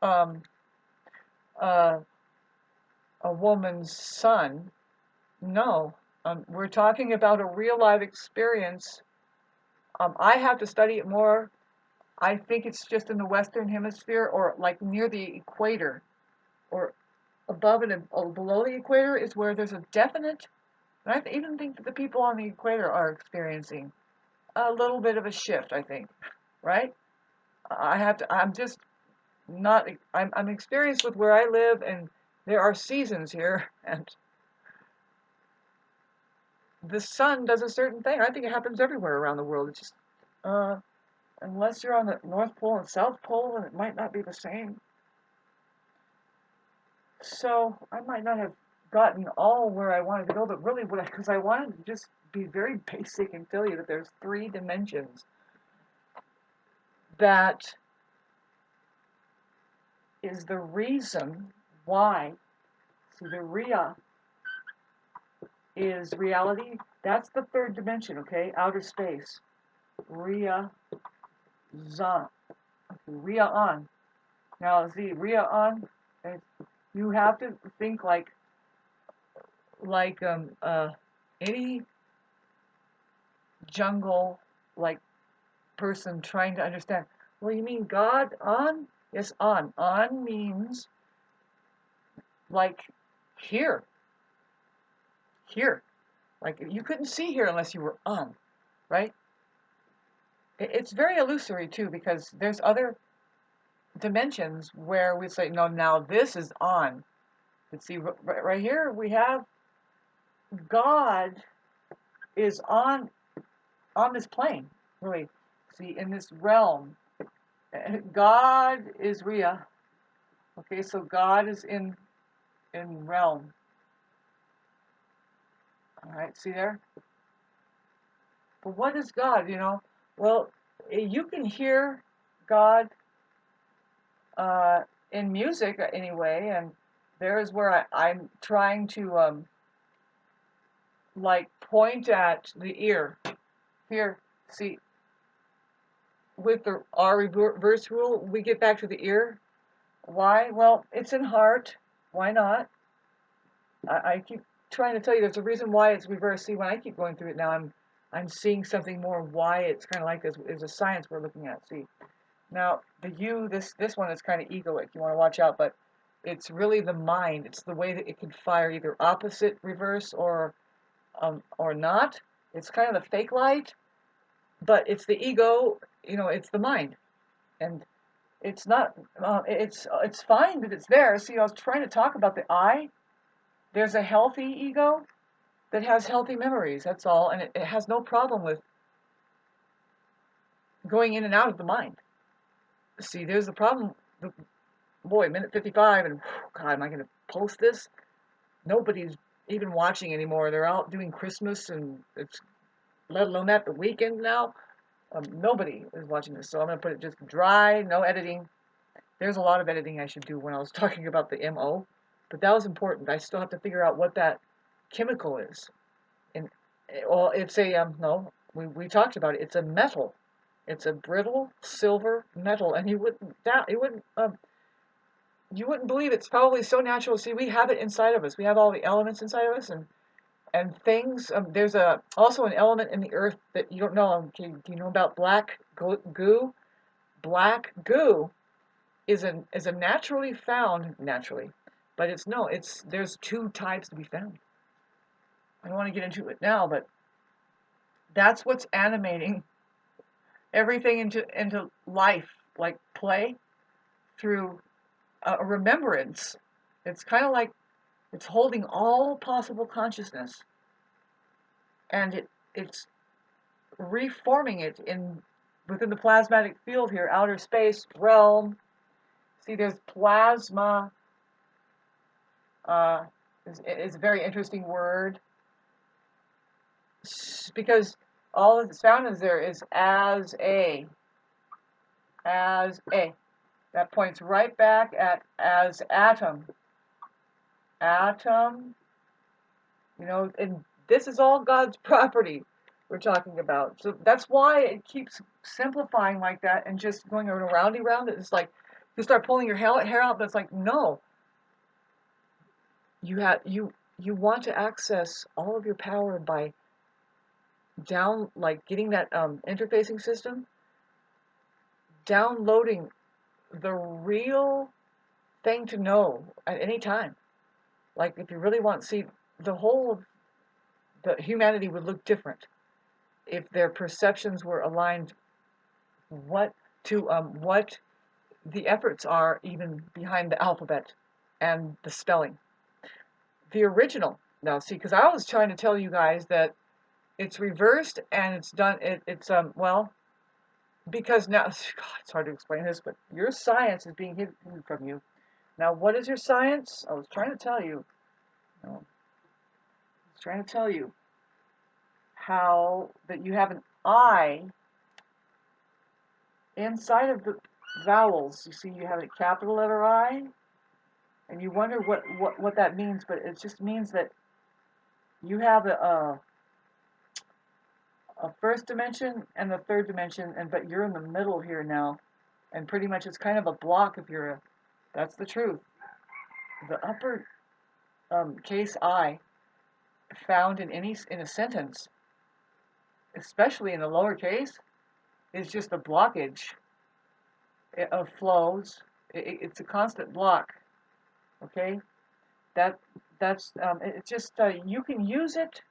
um, uh, a woman's son. No, we're talking about a real life experience. I have to study it more. I think it's just in the Western Hemisphere, or like near the equator, or above and below the equator is where there's a definite, and I even think that the people on the equator are experiencing a little bit of a shift, I think, right? I'm just not, I'm experienced with where I live, and there are seasons here, and the sun does a certain thing. I think it happens everywhere around the world. It's just, unless you're on the North Pole and South Pole, and it might not be the same. So I might not have gotten all where I wanted to go, but really, because I wanted to just be very basic and tell you that there's 3 dimensions that is the reason why. See, the Rhea is reality. That's the 3rd dimension, okay? Outer space. Rhea Zan. Rhea on. Now, see, Rhea on, you have to think like any jungle like person trying to understand. Well, you mean God on? Yes, on. On means like here. Here. Like you couldn't see here unless you were on, right? It's very illusory too, because there's other dimensions where we say, no, now this is on. But see, right here we have God is on this plane, really. See, in this realm, God is Rhea. Okay, so God is in realm. All right, see there? But what is God, you know? Well, you can hear God in music anyway, and there is where I'm trying to like point at the ear. Here, see, with our reverse rule, we get back to the ear. Why? Well, it's in heart. Why not? I keep trying to tell you there's a reason why it's reversed. See, when I keep going through it now, I'm seeing something more why it's kind of like this. Is a science we're looking at. See, now the you, this one is kind of egoic. You want to watch out, but it's really the mind. It's the way that it can fire either opposite reverse or not. It's kind of the fake light, but it's the ego. You know, it's the mind, and it's not. It's fine that it's there. See, I was trying to talk about the I. There's a healthy ego that has healthy memories, that's all, and it has no problem with going in and out of the mind. See, there's the problem. Boy, minute 55, and God, am I going to post this? Nobody's even watching anymore. They're out doing Christmas, and it's, let alone that, the weekend now. Nobody is watching this, so I'm going to put it just dry, no editing. There's a lot of editing I should do when I was talking about the MO, but that was important. I still have to figure out what that chemical is. And well, it's a no, we talked about it. It's a metal. It's a brittle silver metal, and you wouldn't believe it's probably so natural. See, we have it inside of us. We have all the elements inside of us, and things. There's also an element in the earth that you don't know. Do you know about black goo? Black goo is a naturally found, but there's 2 types to be found. I don't want to get into it now, but That's what's animating everything into life, like play, through a remembrance. It's kind of like it's holding all possible consciousness, and it's reforming it in within the plasmatic field here, outer space realm. See, there's plasma. Uh, is a very interesting word because all that's found is there is as a. That points right back at as atom. Atom, and this is all God's property we're talking about. So that's why it keeps simplifying like that and just going around it. It's like you start pulling your hair out, but it's like, no. You want to access all of your power by getting that interfacing system, downloading the real thing to know at any time. Like if you really want to see the whole of the humanity would look different if their perceptions were aligned what the efforts are even behind the alphabet and the spelling. The original. Now see, because I was trying to tell you guys that it's reversed and it's done well, because now God, it's hard to explain this, but your science is being hidden from you. Now what is your science? I was trying to tell you. No, I was trying to tell you how that you have an I inside of the vowels. You see, you have a capital letter I, and you wonder what that means, but it just means that you have a first dimension and the third dimension, but you're in the middle here now, and pretty much it's kind of a block if you're that's the truth. The upper case I found in a sentence, especially in the lower case, is just a blockage of flows. It's a constant block. Okay, that's it's just you can use it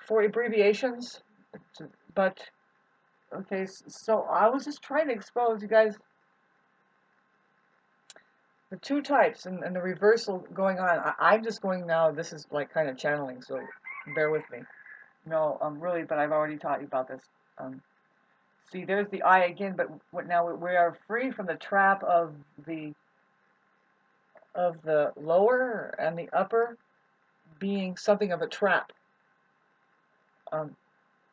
for abbreviations, but okay. So I was just trying to expose you guys the two types and the reversal going on. I'm just going now. This is like kind of channeling, so bear with me. No, really, but I've already taught you about this. See, there's the I again, but now we are free from the trap of the lower and the upper being something of a trap,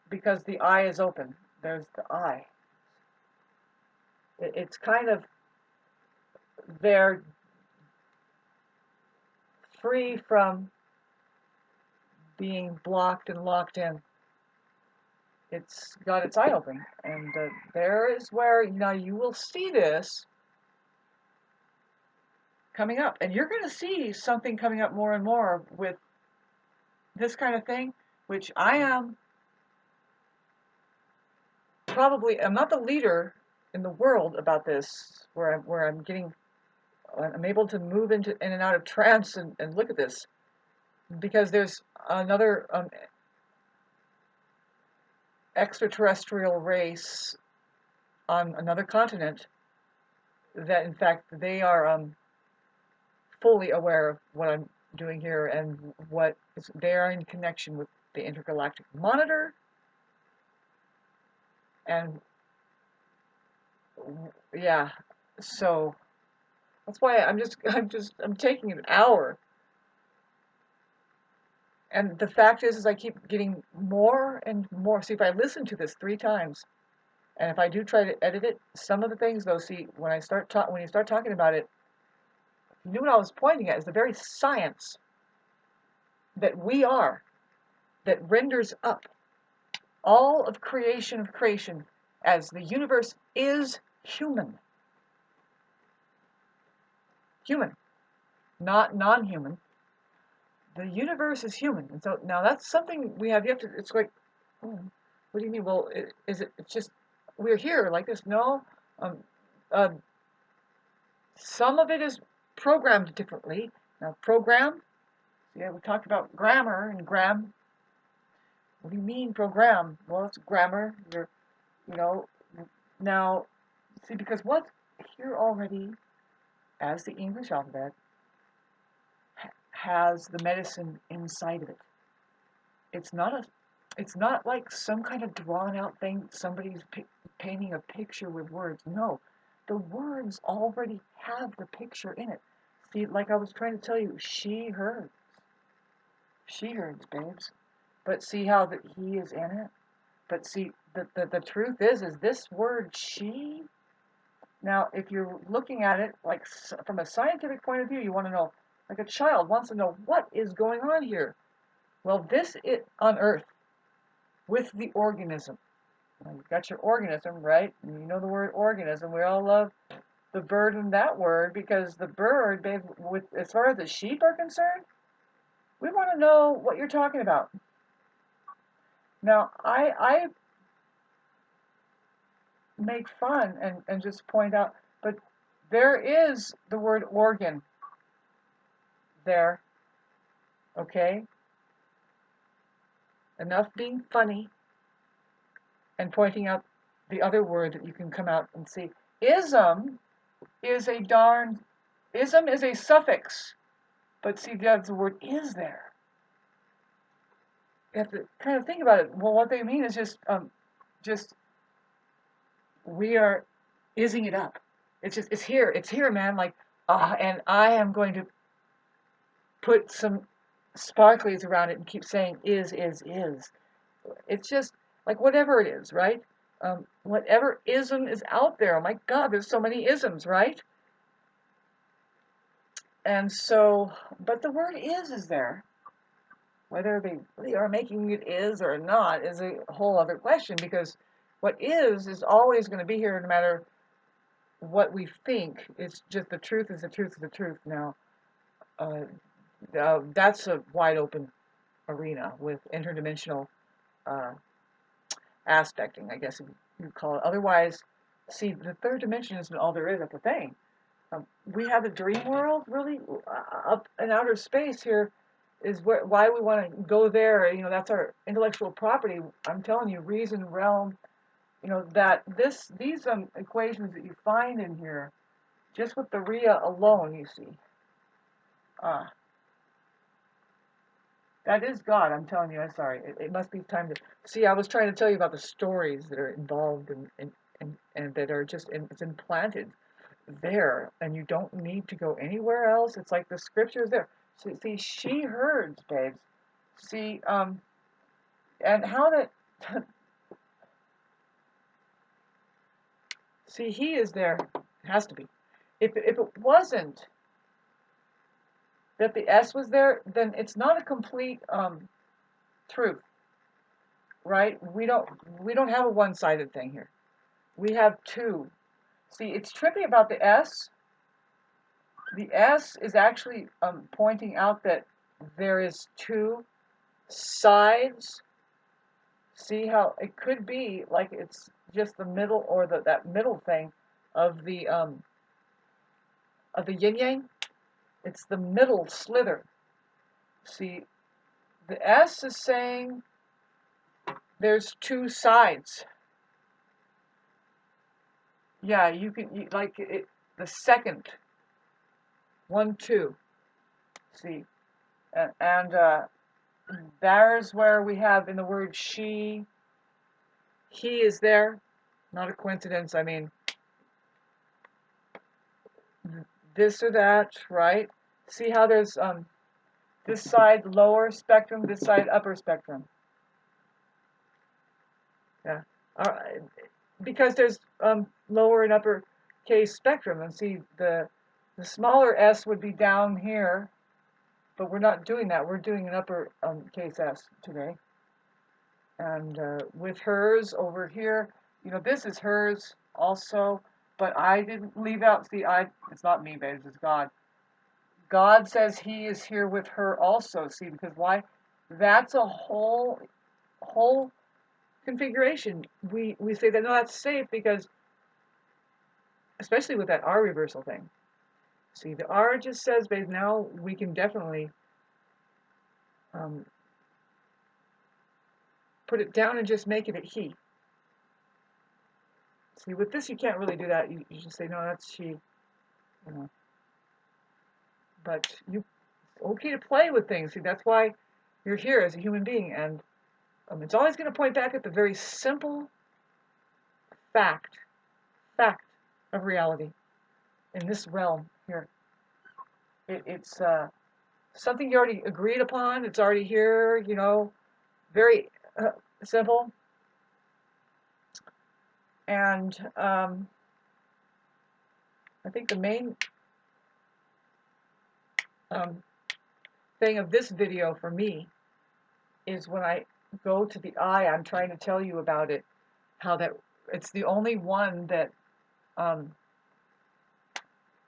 because the I is open. There's the I. It's kind of they're free from being blocked and locked in. It's got its eye open, and there is where now you will see this coming up, and you're going to see something coming up more and more with this kind of thing, which I am I'm not the leader in the world about this, where I'm able to move in and out of trance and look at this, because there's another extraterrestrial race on another continent that in fact they are fully aware of what I'm doing here and they are in connection with the intergalactic monitor, and yeah, so that's why I'm taking an hour. And the fact is I keep getting more and more. See, if I listen to this 3 times, and if I do try to edit it, some of the things though, see, when you start talking about it, you knew what I was pointing at is the very science that we are, that renders up all of creation as the universe is human. Human, not non-human. The universe is human. And so now that's something you have to, it's like, oh, what do you mean? Well, it's just, we're here like this? No. Some of it is programmed differently. Now, program, yeah, we talked about grammar and What do you mean program? Well, it's grammar. You're, you know, now, see, because what's here already, as the English alphabet, has the medicine inside of it. It's not a, it's not like some kind of drawn out thing. Somebody's painting a picture with words. No, the words already have the picture in it. See, like I was trying to tell you, she heard. She heard, babes. But see how that he is in it? But see, the truth is this word she, now if you're looking at it like from a scientific point of view, you want to know, like a child wants to know what is going on here. Well, this is on Earth with the organism. Now, you've got your organism, right? And you know the word organism. We all love the bird and that word because the bird, babe, with as far as the sheep are concerned, we want to know what you're talking about. Now, I make fun and just point out, but there is the word organ there, okay? Enough being funny and pointing out the other word that you can come out and see. Ism is a ism is a suffix, but see, the word is there. You have to kind of think about it. Well, what they mean is just we are ising it up. It's here, man. Like, and I am going to put some sparklies around it and keep saying is. It's just like whatever it is, right? Whatever ism is out there. Oh my God, there's so many isms, right? And so, but the word is there. Whether they really are making it is or not is a whole other question, because what is always going to be here no matter what we think. It's just the truth is the truth is the truth. Now, that's a wide open arena with interdimensional uh, aspecting, I guess you call it. Otherwise, see, the third dimension isn't all there is. That's the thing. We have the dream world, really, up in outer space here, is why we want to go there. You know, that's our intellectual property. I'm telling you, reason, realm. You know that these equations that you find in here, just with the REA alone, you see, uh, that is God. I'm telling you. I'm sorry. It must be time to see. I was trying to tell you about the stories that are involved and that are just it's implanted there, and you don't need to go anywhere else. It's like the scripture is there. See, she herds, babes. See, and how that. See, he is there. It has to be. If it wasn't that the S was there, then it's not a complete truth, right? We don't have a one-sided thing here. We have two. See, it's trippy about the S. The S is actually pointing out that there is two sides. See how it could be like it's just the middle or that middle thing of the yin yang. It's the middle slither. See, the S is saying there's two sides. Yeah, you can like it. The second 1, 2. See, and there's where we have in the word she. He is there. Not a coincidence. I mean, this or that, right? See how there's this side lower spectrum, this side upper spectrum. Yeah, because there's lower and upper case spectrum, and see the smaller s would be down here, but we're not doing that. We're doing an upper case s today, and with hers over here, you know, this is hers also, but I didn't leave out. See, it's not me, babes. It's God. God says He is here with her also. See, because why? That's a whole configuration. We say that no, that's safe because, especially with that R reversal thing. See, the R just says, babe, now we can definitely put it down and just make it a he. See, with this you can't really do that. You just say, no, that's she. You know. But it's okay to play with things. See, that's why you're here as a human being, and it's always going to point back at the very simple fact of reality in this realm here. It's something you already agreed upon. It's already here, you know, very simple. And I think the main thing of this video for me is when I go to the I, I'm trying to tell you about it, how that it's the only one that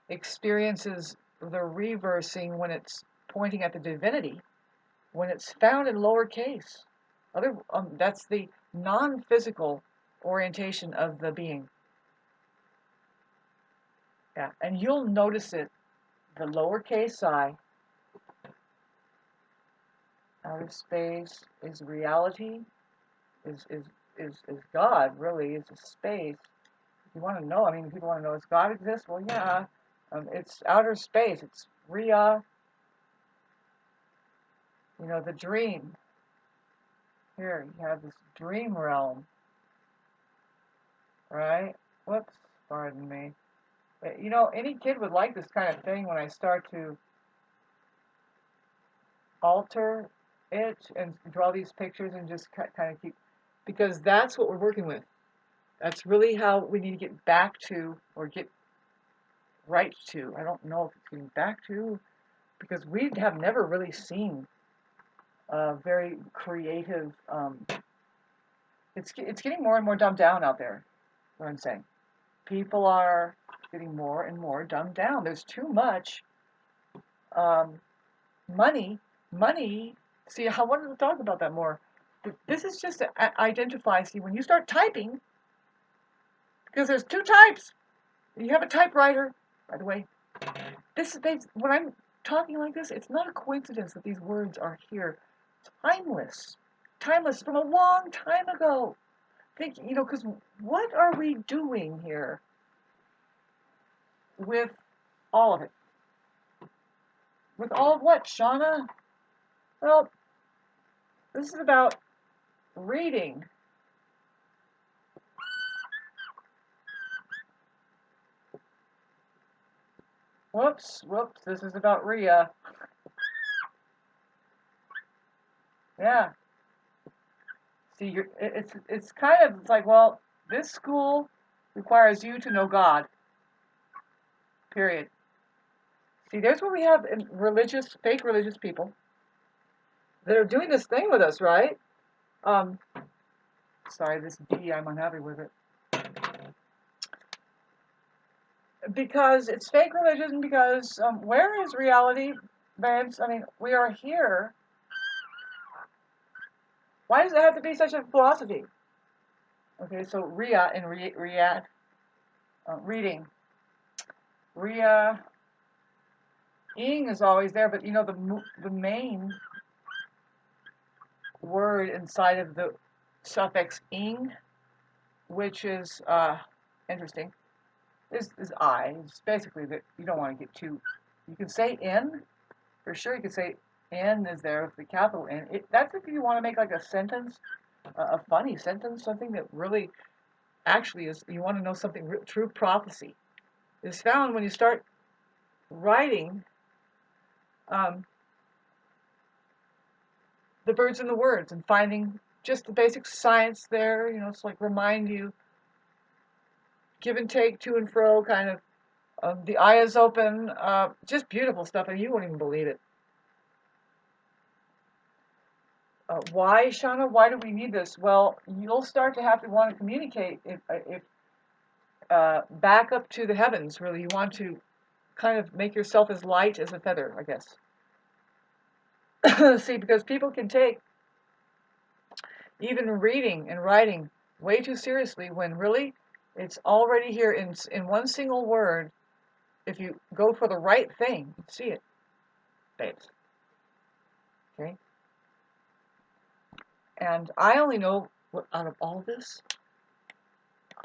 experiences the reversing when it's pointing at the divinity, when it's found in lowercase. That's the non-physical orientation of the being. Yeah, and you'll notice it, the lowercase I, outer space is reality, is God, really, is a space. If you want to know, I mean, people want to know, does God exist? Well, yeah, it's outer space, it's Rhea, you know, the dream. Here, you have this dream realm, right? Whoops, pardon me. You know, any kid would like this kind of thing when I start to alter it and draw these pictures and just kind of keep, because that's what we're working with. That's really how we need to get back to, or get right to. I don't know if it's getting back to, because we have never really seen a very creative, it's getting more and more dumbed down out there, what I'm saying. People are getting more and more dumbed down. There's too much money. See, I wanted to talk about that more. This is just to identify. See, when you start typing, because there's two types. You have a typewriter, by the way. This is when I'm talking like this, it's not a coincidence that these words are here. Timeless from a long time ago. Think, you know, because what are we doing here with all of it? With all of what, Shauna? Well, this is about reading. Whoops, this is about Rhea. Yeah. See, it's kind of, it's like, well, this school requires you to know God. Period. See, there's what we have in fake religious people that are doing this thing with us, right? Sorry, this D, I'm unhappy with it. Because it's fake religion, because where is reality, babes? I mean, we are here. Why does it have to be such a philosophy? Okay, so Rhea and reading. Rhea, ing is always there, but you know the main word inside of the suffix ing, which is interesting, is I. It's basically that you don't want to get too. You can say in, for sure. You can say N is there with the capital N. That's if you want to make like a sentence, a funny sentence, something that really actually is. You want to know something. True prophecy is found when you start writing the birds and the words and finding just the basic science there. You know, it's like remind you, give and take, to and fro, kind of. The eye is open. Just beautiful stuff, and you won't even believe it. Why, Shauna? Why do we need this? Well, you'll start to have to want to communicate if back up to the heavens, really. You want to kind of make yourself as light as a feather, I guess. See, because people can take even reading and writing way too seriously when really it's already here in one single word. If you go for the right thing, you see it, babes. Okay? And I only know, out of all this,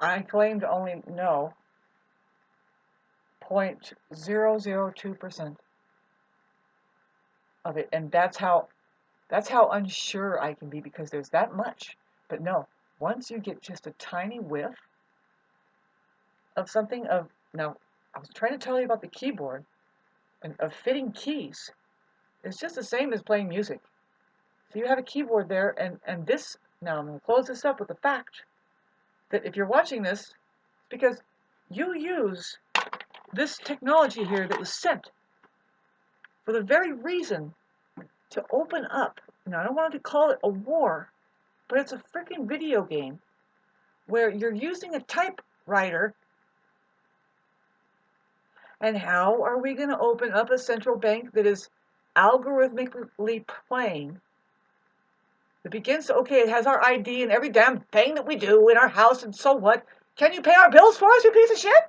I claim to only know 0.002% of it, and that's how unsure I can be, because there's that much. But no, once you get just a tiny whiff of something now, I was trying to tell you about the keyboard, and of fitting keys. It's just the same as playing music. So you have a keyboard there, and this, now I'm going to close this up with the fact that if you're watching this, because you use this technology here that was sent for the very reason to open up. Now, I don't want to call it a war, but it's a freaking video game where you're using a typewriter. And how are we going to open up a central bank that is algorithmically playing? It begins to, okay, it has our ID and every damn thing that we do in our house, and so what? Can you pay our bills for us, you piece of shit?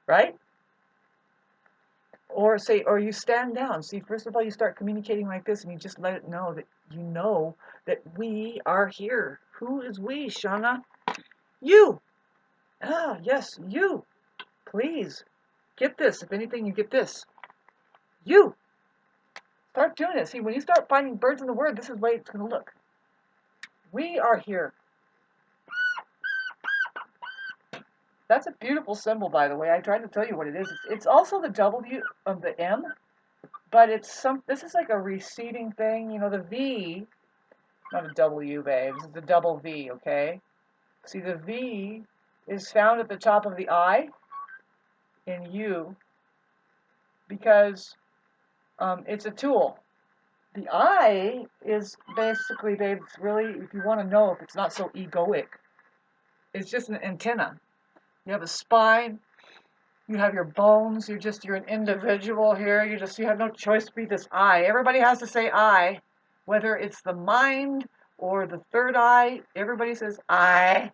Right? Or you stand down. See, first of all, you start communicating like this, and you just let it know that we are here. Who is we, Shauna? You. Ah, yes, you. Please, get this. If anything, you get this. You. Start doing it. See, when you start finding birds in the word, this is the way it's going to look. We are here. That's a beautiful symbol, by the way. I tried to tell you what it is. It's also the W of the M, but this is like a receding thing. You know, the V, not a W, babes. It's a double V, okay? See, the V is found at the top of the I in U because it's a tool. The I is basically, babes, really, if you want to know if it's not so egoic, it's just an antenna. You have a spine, you have your bones, you're an individual here, you have no choice to be this I. Everybody has to say I, whether it's the mind or the third eye, everybody says I.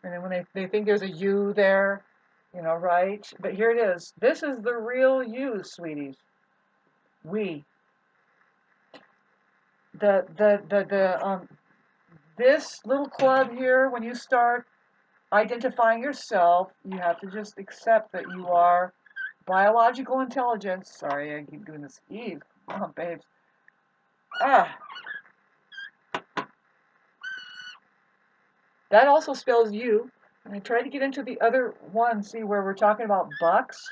And then when they think there's a you there, right? But here it is. This is the real you, sweeties. We. This little club here, when you start identifying yourself, you have to just accept that you are biological intelligence. Sorry, I keep doing this. Eve. Oh, babes. That also spells you. And I tried to get into the other one, see where we're talking about bucks.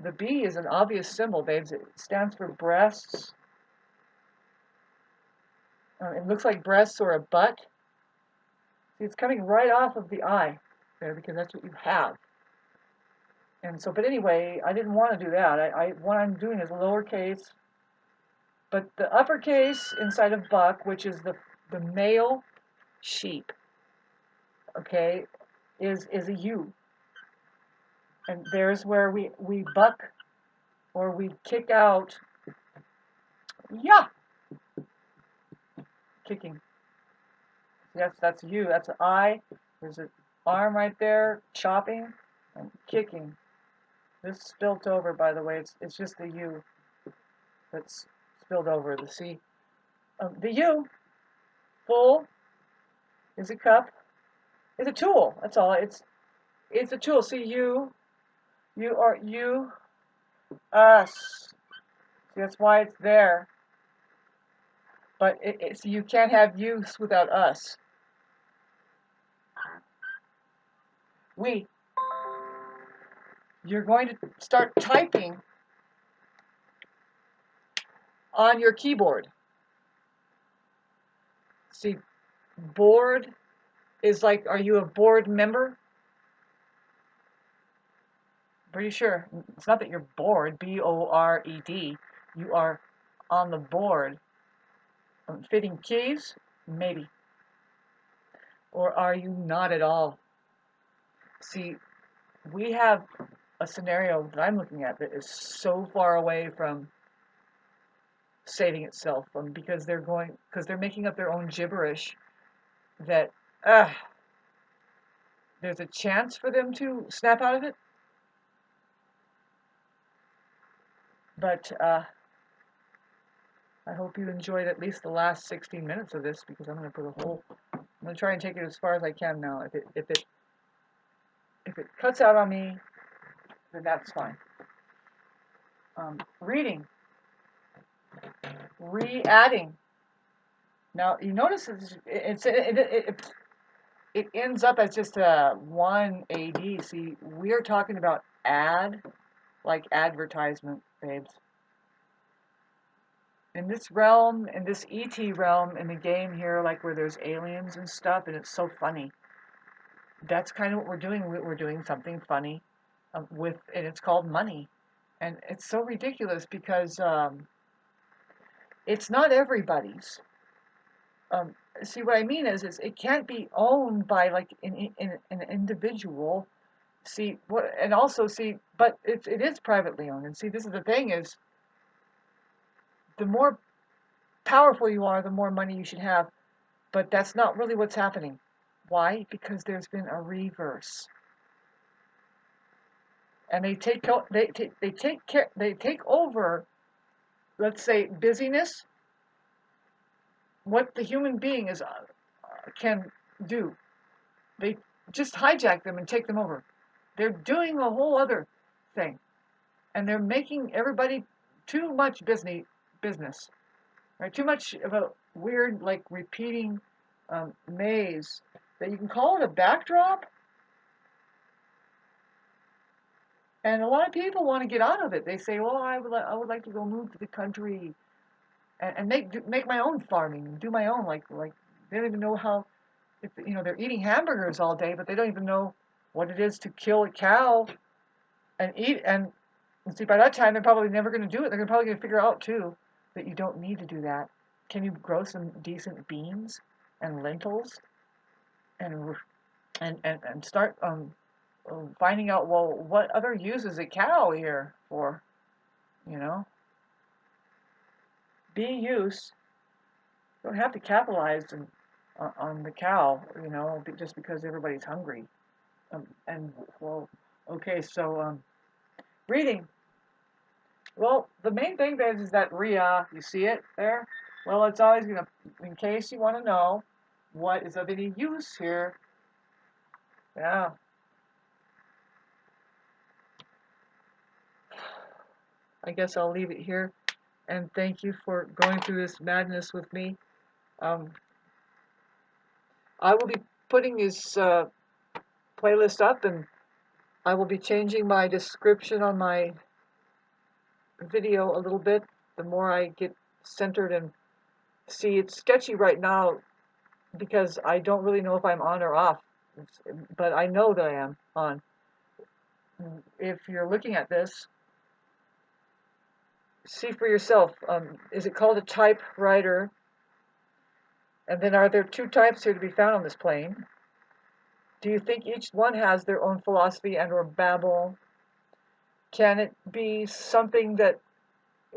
The B is an obvious symbol, babes. It stands for breasts. It looks like breasts or a butt. See, it's coming right off of the I there because that's what you have. And so, but anyway, I didn't want to do that. What I'm doing is lowercase, but the uppercase inside of buck, which is the male sheep, okay, is a U. And there's where we buck or we kick out. Yeah. Kicking. Yes, that's you. That's an I. There's an arm right there, chopping and kicking. This spilt over, by the way. It's just the U that's spilled over. The C. The U, full, is a cup. It's a tool. That's all. It's a tool. See, you are you, us. See, that's why it's there. But you can't have use without us. We. You're going to start typing on your keyboard. See, board is like, are you a board member? Pretty sure. It's not that you're bored, B-O-R-E-D. You are on the board. Fitting keys? Maybe. Or are you not at all? See, we have a scenario that I'm looking at that is so far away from saving itself, because they're making up their own gibberish that there's a chance for them to snap out of it. But I hope you enjoyed at least the last 16 minutes of this, because I'm going to put a whole. I'm going to try and take it as far as I can now. If it cuts out on me, then that's fine. Reading, re-adding. Now you notice it ends up as just a one AD. See, we are talking about ad, like advertisement, babes. In this realm, in this ET realm, in the game here, like where there's aliens and stuff, and it's so funny. That's kind of what we're doing. We're doing something funny and it's called money. And it's so ridiculous because it's not everybody's. See, what I mean is it can't be owned by like an individual. See, and also see, but it is privately owned. And see, this is the thing is, the more powerful you are, the more money you should have. But that's not really what's happening. Why? Because there's been a reverse. And they take over, let's say, busyness, what the human being can do. They just hijack them and take them over. They're doing a whole other thing, and they're making everybody too much business, right? Too much of a weird, like, repeating maze that you can call it a backdrop. And a lot of people want to get out of it. They say, "Well, I would like to go move to the country and make my own farming, do my own like they don't even know how. They're eating hamburgers all day, but they don't even know what it is to kill a cow and eat. And see, by that time, they're probably never going to do it. They're probably going to figure out too that you don't need to do that. Can you grow some decent beans and lentils and start finding out, well, what other use is a cow here for? BUs don't have to capitalize on the cow, just because everybody's hungry. Okay, so reading. Well, the main thing is that REA. You see it there? Well, it's always going to, in case you want to know what is of any use here. Yeah. I guess I'll leave it here. And thank you for going through this madness with me. I will be putting this playlist up, and I will be changing my description on my video a little bit the more I get centered. And see, it's sketchy right now because I don't really know if I'm on or off, but I know that I am on. If you're looking at this, see for yourself. Is it called a typewriter? And then, are there two types here to be found on this plane? Do you think each one has their own philosophy and or babble? Can it be something that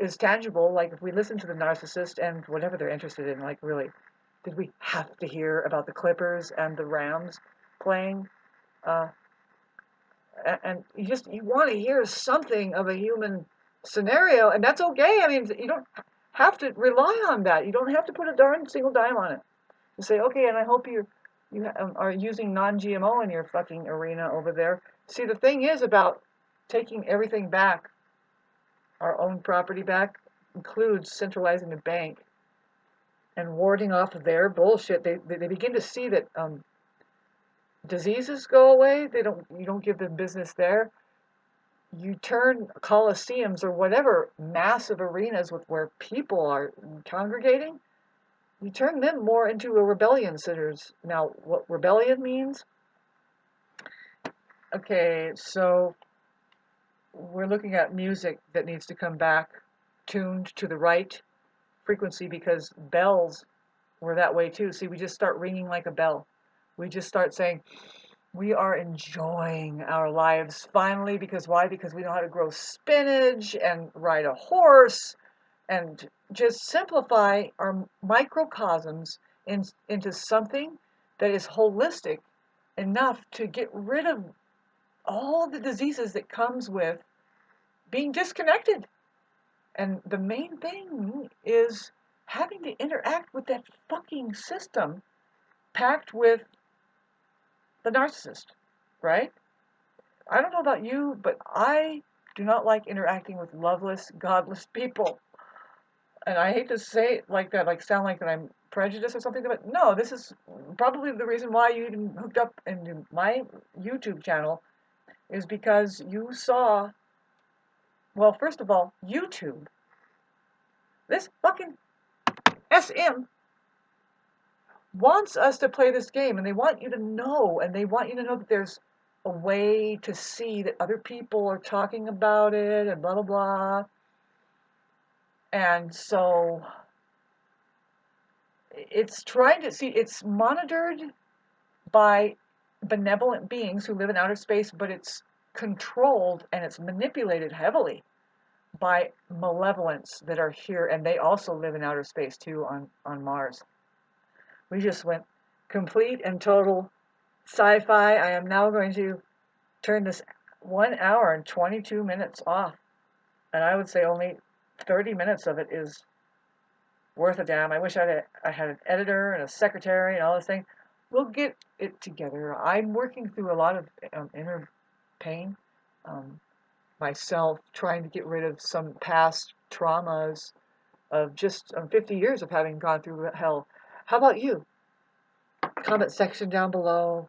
is tangible, like if we listen to the narcissist and whatever they're interested in, like really, did we have to hear about the Clippers and the Rams playing? And you want to hear something of a human scenario, and that's okay. I mean, you don't have to rely on that. You don't have to put a darn single dime on it. You say, okay, and I hope you are using non-GMO in your fucking arena over there. See, the thing is about taking everything back, our own property back, includes centralizing the bank and warding off their bullshit. They begin to see that diseases go away. You don't give them business there. You turn coliseums or whatever massive arenas where people are congregating, you turn them more into a rebellion centers. Now, what rebellion means? Okay, so we're looking at music that needs to come back tuned to the right frequency, because bells were that way too. See, we just start ringing like a bell. We just start saying, we are enjoying our lives finally. Because why? Because we know how to grow spinach and ride a horse and just simplify our microcosms into something that is holistic enough to get rid of all the diseases that comes with being disconnected. And the main thing is having to interact with that fucking system packed with the narcissist, right? I don't know about you, but I do not like interacting with loveless, godless people. And I hate to say it like that, like sound like that I'm prejudiced or something, but no, this is probably the reason why you even hooked up into my YouTube channel is because you saw, well, first of all, YouTube, this fucking SM wants us to play this game, and they want you to know, and they want you to know that there's a way to see that other people are talking about it, and blah, blah, blah. And so it's trying to see, it's monitored by benevolent beings who live in outer space, but it's controlled and it's manipulated heavily by malevolents that are here, and they also live in outer space too on Mars. We just went complete and total sci-fi. I am now going to turn this 1 hour and 22 minutes off, and I would say only 30 minutes of it is worth a damn. I wish I had an editor and a secretary and all this thing. We'll get it together. I'm working through a lot of inner pain myself, trying to get rid of some past traumas of just 50 years of having gone through hell. How about you? Comment section down below.